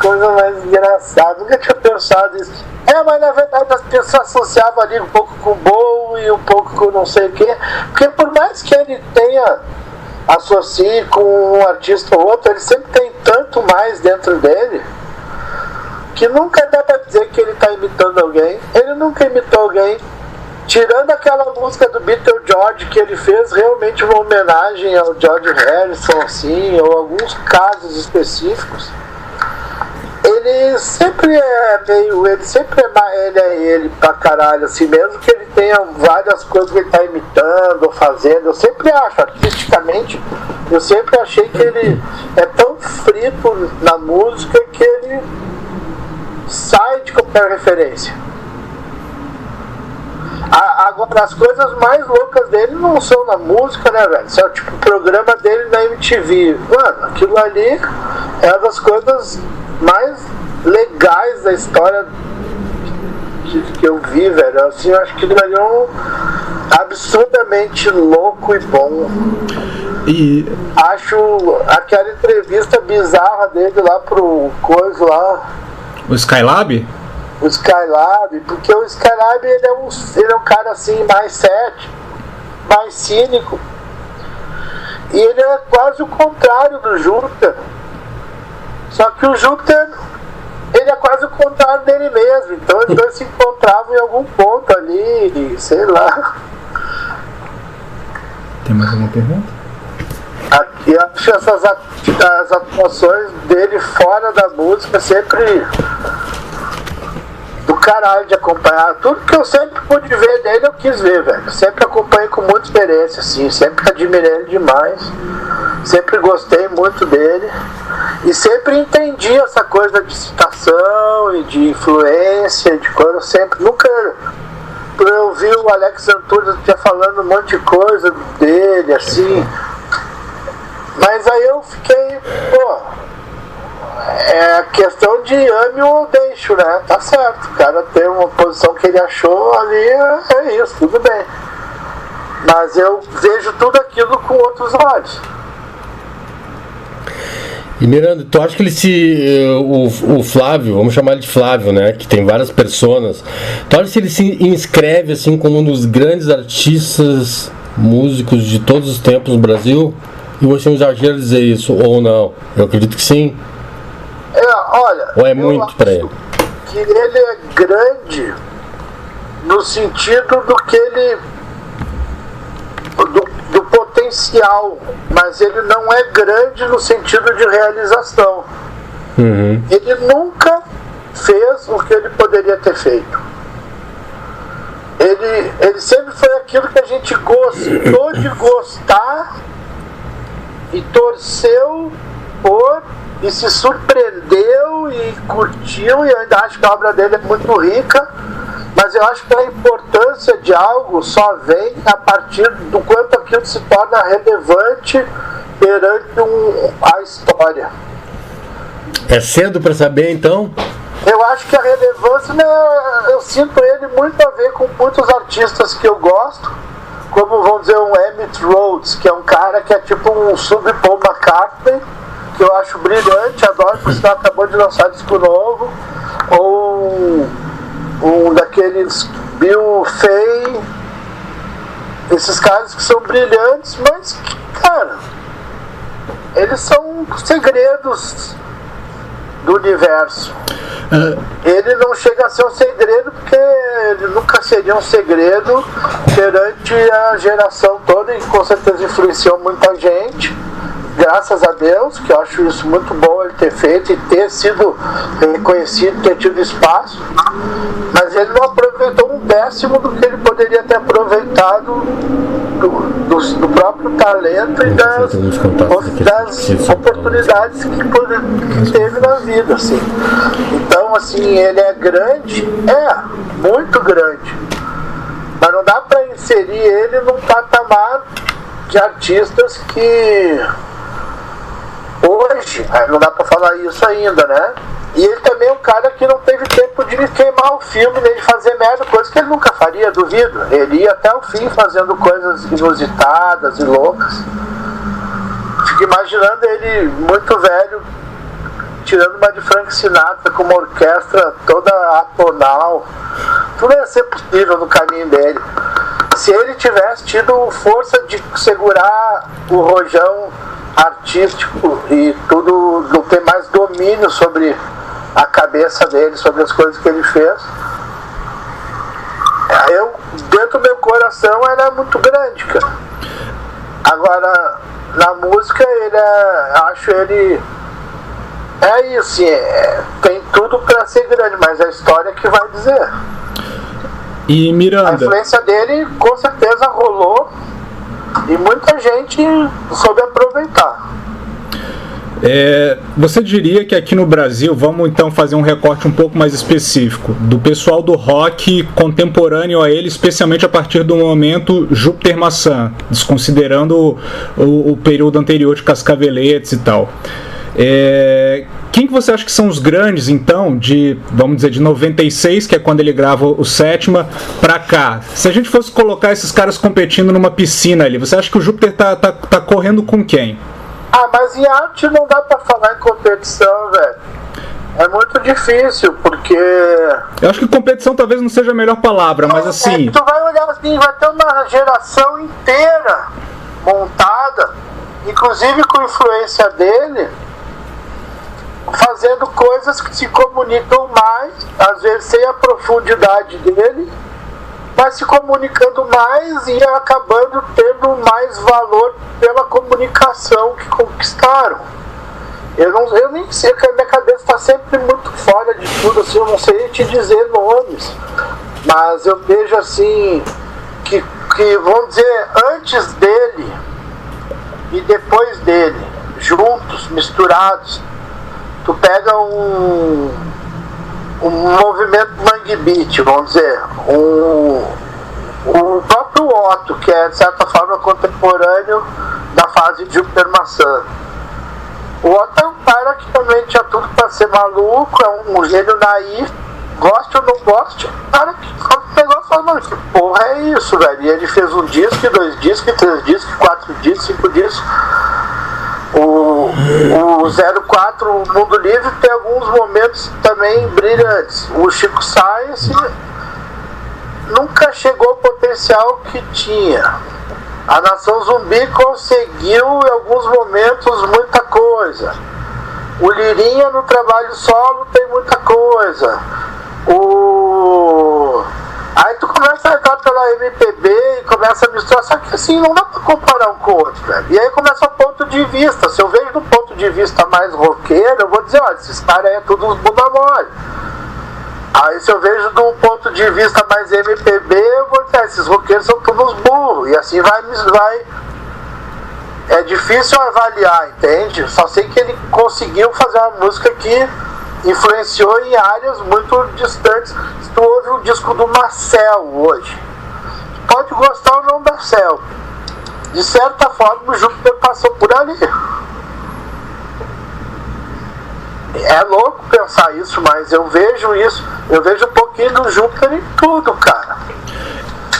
B: coisa mais engraçada. Nunca tinha pensado nisso. Mas na verdade as pessoas associavam ali um pouco com o Bowie e um pouco com não sei o quê. Porque por mais que ele associe com um artista ou outro, ele sempre tem tanto mais dentro dele que nunca dá pra dizer que ele tá imitando alguém. Ele nunca imitou alguém. Tirando aquela música do Beatle George que ele fez realmente uma homenagem ao George Harrison, assim, ou alguns casos específicos. Ele sempre é meio... Ele é ele pra caralho, assim, mesmo que ele tenha várias coisas que ele tá imitando ou fazendo. Eu sempre acho, artisticamente, Eu sempre achei que ele é tão frito na música que ele sai de qualquer referência. Agora, as coisas mais loucas dele não são na música, né, velho? São tipo o programa dele na MTV. Mano, aquilo ali é uma das coisas mais legais da história que eu vi, velho. Assim, eu acho que aquilo ali é um absurdamente louco e bom.
C: E
B: acho aquela entrevista bizarra dele lá pro coisa lá.
C: o Skylab?
B: O Skylab, porque o Skylab ele é um cara assim mais cético, mais cínico. E ele é quase o contrário do Júpiter. Só que o Júpiter, ele é quase o contrário dele mesmo. Então os dois se encontravam em algum ponto ali, sei lá.
C: Tem mais alguma pergunta?
B: Aqui acho as atuações dele fora da música sempre do caralho de acompanhar. Tudo que eu sempre pude ver dele eu quis ver, velho. Sempre acompanhei com muita experiência, assim. Sempre admirei ele demais. Sempre gostei muito dele. E sempre entendi essa coisa de citação e de influência, de coisa. Eu sempre, nunca... Eu vi o Alex Antunes falando um monte de coisa dele, assim. Mas aí eu fiquei, pô, é questão de ame ou deixo, né? Tá certo, o cara tem uma posição que ele achou ali, é isso, tudo bem. Mas eu vejo tudo aquilo com outros olhos.
A: E Miranda, tu acha que o Flávio, vamos chamar ele de Flávio, né, que tem várias personas, tu acha que ele se inscreve assim como um dos grandes artistas músicos de todos os tempos no Brasil? E você é um exagero dizer isso, ou não? Eu acredito que sim.
B: Olha,
A: ou é muito para ele?
B: Que ele é grande no sentido do que ele... do potencial, mas ele não é grande no sentido de realização.
A: Uhum.
B: Ele nunca fez o que ele poderia ter feito. Ele sempre foi aquilo que a gente gostou de gostar e torceu por, e se surpreendeu e curtiu, e eu ainda acho que a obra dele é muito rica. Mas eu acho que a importância de algo só vem a partir do quanto aquilo se torna relevante perante a história.
A: É cedo para saber, então?
B: Eu acho que a relevância, né, eu sinto ele muito a ver com muitos artistas que eu gosto, como vamos dizer um Emmett Rhodes, que é um cara que é tipo um sub-Paul McCartney, que eu acho brilhante, adoro, por sinal acabou de lançar disco novo, ou um daqueles Bill Fay, esses caras que são brilhantes, mas que, cara, eles são segredos do universo. Ele não chega a ser um segredo porque ele nunca seria um segredo perante a geração toda, e com certeza influenciou muita gente, graças a Deus, que eu acho isso muito bom ele ter feito e ter sido reconhecido, ter tido espaço. Mas ele não aproveitou 1/10 do que ele poderia ter aproveitado do próprio talento e das oportunidades que teve na vida, assim. Então, assim, ele é grande, muito grande, mas não dá para inserir ele num patamar de artistas que hoje, não dá pra falar isso ainda, né? E ele também é um cara que não teve tempo de queimar o filme, nem de fazer merda, coisa que ele nunca faria, duvido. Ele ia até o fim fazendo coisas inusitadas e loucas. Fico imaginando ele muito velho, tirando uma de Frank Sinatra com uma orquestra toda atonal. Tudo ia ser possível no caminho dele. Se ele tivesse tido força de segurar o rojão artístico e tudo, não ter mais domínio sobre a cabeça dele, sobre as coisas que ele fez, dentro do meu coração era muito grande, cara. Agora, na música, acho ele isso, tem tudo pra ser grande, mas a história que vai dizer.
C: E Miranda,
B: a influência dele com certeza rolou E muita gente soube aproveitar.
C: Você diria que aqui no Brasil, vamos então fazer um recorte um pouco mais específico, do pessoal do rock contemporâneo a ele, especialmente a partir do momento Júpiter Maçã, desconsiderando o período anterior de Cascaveletes e tal. Quem que você acha que são os grandes, então, vamos dizer, de 96, que é quando ele grava o Sétima, pra cá? Se a gente fosse colocar esses caras competindo numa piscina ali, você acha que o Júpiter tá correndo com quem?
B: Mas em arte não dá pra falar em competição, velho. É muito difícil, porque...
C: Eu acho que competição talvez não seja a melhor palavra, mas assim...
B: Tu vai olhar assim, vai ter uma geração inteira montada, inclusive com influência dele, fazendo coisas que se comunicam mais, às vezes sem a profundidade dele, mas se comunicando mais e acabando tendo mais valor pela comunicação que conquistaram. Eu nem sei, que a minha cabeça está sempre muito fora de tudo, assim, eu não sei te dizer nomes, mas eu vejo assim que vamos dizer, antes dele e depois dele, juntos, misturados, tu pega um movimento Mangue Beat, vamos dizer, o próprio Otto, que é de certa forma contemporâneo da fase de Júpiter Maçã. O Otto é um cara que também tinha tudo para ser maluco, é um gênio naif, goste ou não goste, cara que pegou e falou, mano, que porra é isso, velho? E ele fez um disco, 2 discos, 3 discos, 4 discos, 5 discos. O 04, o Mundo Livre, tem alguns momentos também brilhantes. O Chico Science nunca chegou ao potencial que tinha. A Nação Zumbi conseguiu em alguns momentos muita coisa. O Lirinha no trabalho solo tem muita coisa. Aí tu começa a entrar pela MPB e começa a misturar, só que assim, não dá pra comparar um com o outro, velho. E aí começa o ponto de vista. Se eu vejo do ponto de vista mais roqueiro, eu vou dizer, olha, esses caras aí é tudo uns bunda mole. Aí se eu vejo do ponto de vista mais MPB, eu vou dizer, esses roqueiros são todos burros. E assim vai. É difícil avaliar, entende? Só sei que ele conseguiu fazer uma música que influenciou em áreas muito distantes. Se tu ouve o disco do Marcel hoje, pode gostar ou não do Marcel, de certa forma o Júpiter passou por ali. É louco pensar isso, mas eu vejo isso, eu vejo um pouquinho do Júpiter em tudo, cara.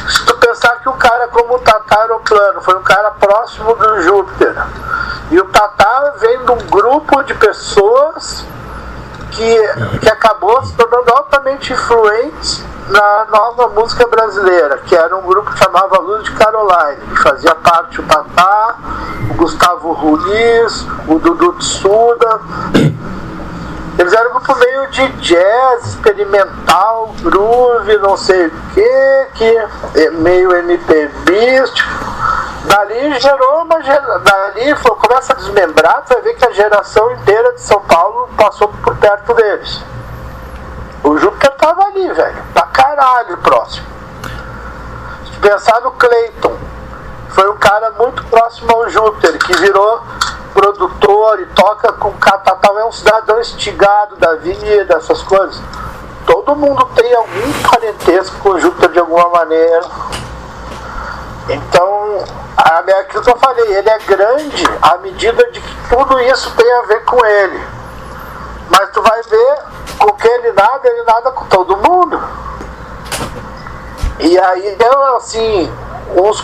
B: Se tu pensar que um cara como o Tatá Aeroplano foi um cara próximo do Júpiter, e o Tatá vem de um grupo de pessoas que acabou se tornando altamente influente na nova música brasileira, que era um grupo que chamava Luz de Caroline, que fazia parte o Tatá, o Gustavo Ruiz, o Dudu Tsuda. Eles eram um grupo meio de jazz, experimental, groove, não sei o que meio MPBístico. Dali gerou dali começa a desmembrar, tu vai ver que a geração inteira de São Paulo passou por perto deles. O Júpiter tava ali, velho, pra caralho próximo. Se pensar no Clayton, foi um cara muito próximo ao Júpiter, que virou produtor e toca com Catatal, é um cidadão instigado da vida, essas coisas. Todo mundo tem algum parentesco com o Júpiter de alguma maneira. Então, aquilo que eu falei, ele é grande à medida de que tudo isso tem a ver com ele. Mas tu vai ver, com que ele nada com todo mundo. E aí, assim, alguns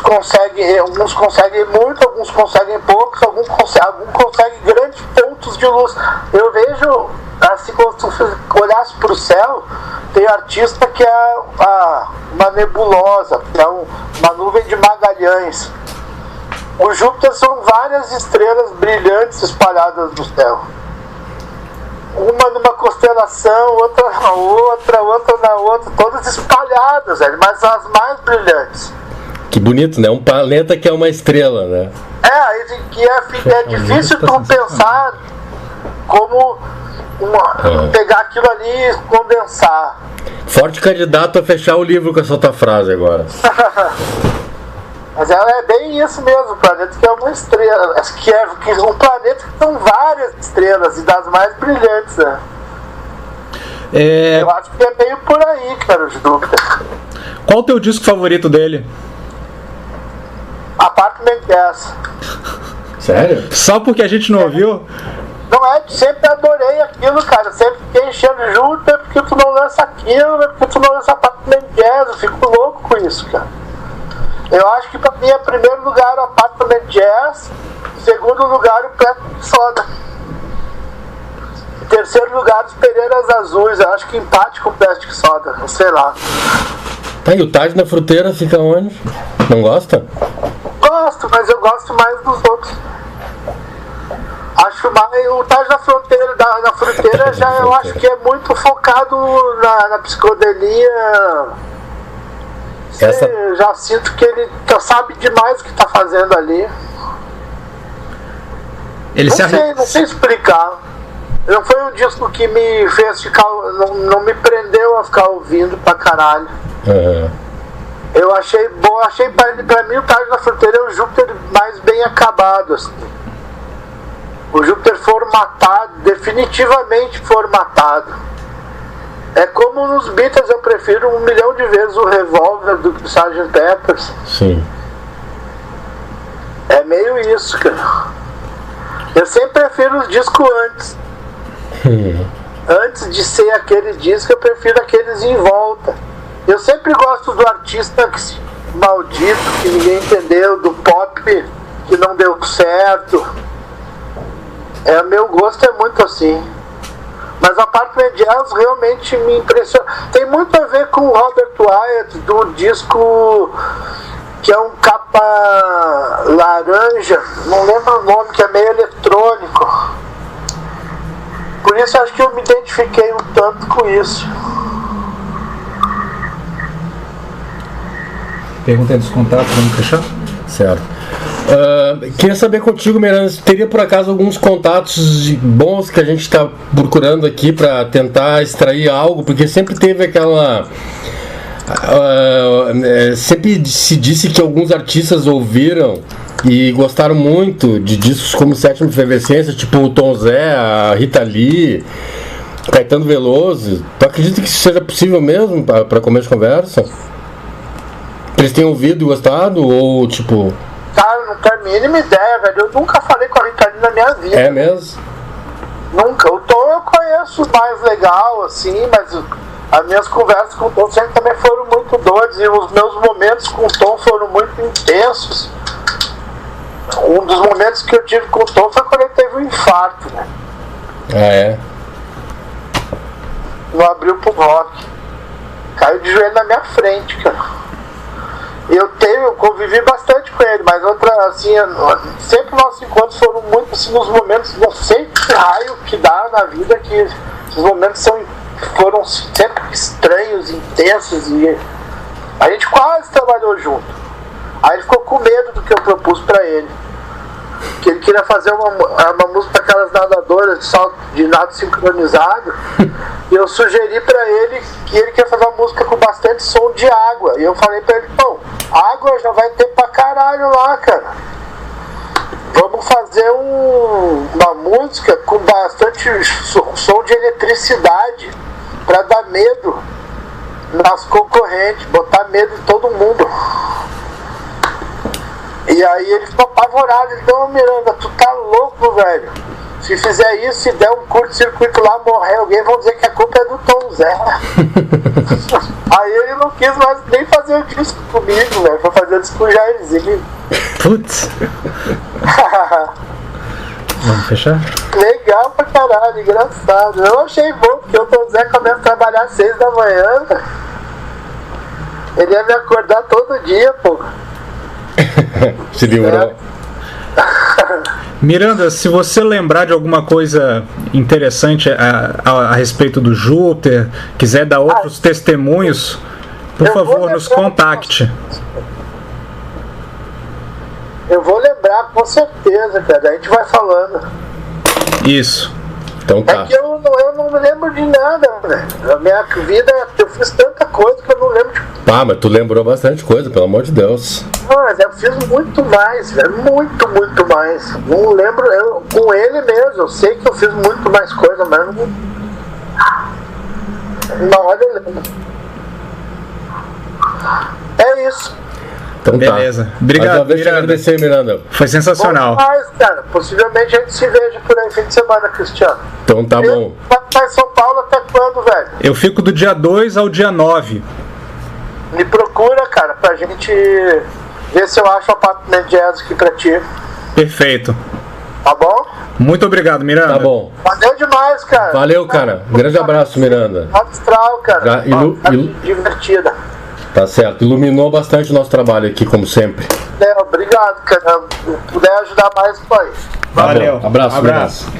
B: conseguem muito, alguns conseguem poucos, alguns conseguem grandes pontos de luz. Eu vejo, assim, quando tu olhasse para o céu, tem artista que é uma nebulosa, que é uma nuvem de Magalhães. O Júpiter são várias estrelas brilhantes espalhadas no céu. Uma numa constelação, outra na outra, todas espalhadas, velho, mas as mais brilhantes.
A: Que bonito, né? Um planeta que é uma estrela, né?
B: É difícil tu pensar como pegar aquilo ali e condensar.
A: Forte candidato a fechar o livro com essa tua frase agora.
B: Mas ela é bem isso mesmo, o planeta que é uma estrela. Que é um planeta que são várias estrelas e das mais brilhantes, né? Eu acho que é meio por aí, cara, o Júpiter.
C: Qual o teu disco favorito dele?
B: Apartment Gas.
A: Sério?
C: Só porque a gente não ouviu?
B: Não é, sempre adorei aquilo, cara. Sempre fiquei enchendo Júpiter porque tu não lança aquilo, porque tu não lança Apartment Jazz. Eu fico louco com isso, cara. Eu acho que pra mim é primeiro lugar o Apartment Jazz, segundo lugar o Plastic Soda. Em terceiro lugar os Pereiras Azuis. Eu acho que empate com o Plastic Soda, sei lá.
A: Tá, e o Taj na Fruteira fica onde? Não gosta?
B: Gosto, mas eu gosto mais dos outros. Acho mais o Taj na Fronteira, na Fruteira já eu acho que é muito focado na psicodelia. Eu já sinto que ele sabe demais o que tá fazendo ali. Não sei explicar. Não foi um disco que me fez ficar. Não me prendeu a ficar ouvindo pra caralho. Eu achei bom, pra mim o Taj na Fronteira é o Júpiter mais bem acabado, assim. O Júpiter formatado, definitivamente formatado. É como nos Beatles, eu prefiro 1 milhão de vezes o Revolver do que o Sgt. Peppers.
A: Sim.
B: É meio isso, cara. Eu sempre prefiro os discos antes. Antes de ser aquele disco, eu prefiro aqueles em volta. Eu sempre gosto do artista maldito, que ninguém entendeu, do pop que não deu certo. Meu gosto é muito assim. Mas a Apartment Jazz realmente me impressiona. Tem muito a ver com o Robert Wyatt, do disco que é um capa laranja, não lembro o nome, que é meio eletrônico. Por isso acho que eu me identifiquei um tanto com isso.
C: Pergunta aí dos contatos, vamos fechar?
A: Certo. Queria saber contigo, Miranda, se teria por acaso alguns contatos bons que a gente está procurando aqui para tentar extrair algo, porque sempre teve aquela. Sempre se disse que alguns artistas ouviram e gostaram muito de discos como Sétima Efervescência, tipo o Tom Zé, a Rita Lee, Caetano Veloso. Tu acredita que isso seja possível mesmo para começo de conversa? Eles têm ouvido e gostado? Ou tipo.
B: Cara, não tenho a mínima ideia, velho. Eu nunca falei com a Rita Lee na minha vida.
A: É mesmo?
B: Nunca. O Tom eu conheço mais legal, assim, mas as minhas conversas com o Tom sempre também foram muito doidas. E os meus momentos com o Tom foram muito intensos. Um dos momentos que eu tive com o Tom foi quando ele teve um infarto, né? No Abril pro Rock. Caiu de joelho na minha frente, cara. Eu convivi bastante com ele, mas sempre nossos encontros foram muito assim, nos momentos, não sei que raio que dá na vida, que esses momentos foram sempre estranhos, intensos, e a gente quase trabalhou junto. Aí ele ficou com medo do que eu propus pra ele, que ele queria fazer uma música daquelas nadadoras de salto de nado sincronizado, e eu sugeri pra ele que ele queria fazer uma música com bastante som de água, e eu falei pra ele, pô, água já vai ter pra caralho lá, cara. Vamos fazer uma música com bastante som de eletricidade pra dar medo nas concorrentes, botar medo em todo mundo. E aí ele ficou apavorado. Ele falou, Miranda, tu tá louco, velho. Se fizer isso, se der um curto-circuito lá, morrer alguém, vão dizer que a culpa é do Tom Zé. Aí ele não quis mais nem fazer o disco comigo, velho. Foi fazer o disco com o Jairzinho.
C: Putz. Vamos fechar?
B: Legal pra caralho, engraçado. Eu achei bom, porque o Tom Zé começa a trabalhar às 6 da manhã. Ele ia me acordar todo dia, pô.
A: Se livrou.
C: Miranda, se você lembrar de alguma coisa interessante a respeito do Júpiter, quiser dar outros testemunhos, por favor, nos contacte.
B: Eu vou lembrar, com certeza, cara. A gente vai falando.
C: Isso.
A: Então tá.
B: É que eu não me lembro de nada, velho. Na minha vida eu fiz tanta coisa que eu não lembro de.
A: Ah, mas tu lembrou bastante coisa, pelo amor de Deus.
B: Mas eu fiz muito mais, velho. Muito mais. Não lembro, com ele mesmo, eu sei que eu fiz muito mais coisa, mas não. Na hora eu lembro. É isso.
A: Então
C: Beleza.
A: tá.
C: Obrigado,
A: Mais uma vez te
C: Miranda.
A: agradecer, Miranda.
C: Foi sensacional.
B: Bom demais, cara. Possivelmente a gente se veja por aí fim de semana, Cristiano.
A: Então tá bom.
B: Vai estar em São Paulo até quando, velho?
C: Eu fico do dia 2 ao dia 9.
B: Me procura, cara, pra gente ver se eu acho um apartamento jazz aqui pra ti.
C: Perfeito.
B: Tá bom?
C: Muito obrigado, Miranda.
A: Tá bom.
B: Valeu demais, cara.
A: Valeu, cara. Um grande abraço, Miranda.
B: Astral, cara. Divertida.
A: Tá certo. Iluminou bastante o nosso trabalho aqui, como sempre.
B: Obrigado, cara. Se puder ajudar mais, pai.
C: Valeu.
A: Tá abraço.
C: Abraço.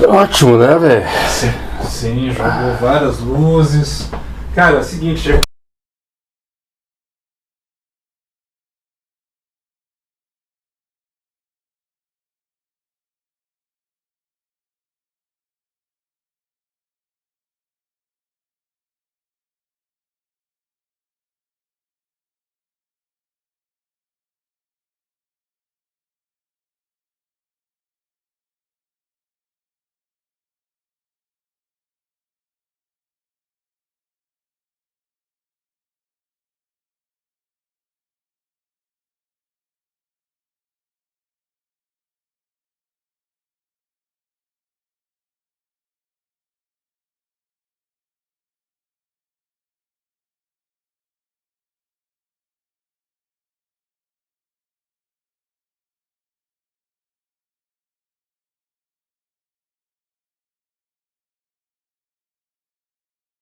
A: Ótimo, né, velho?
C: Sim, jogou várias luzes. Cara, é o seguinte,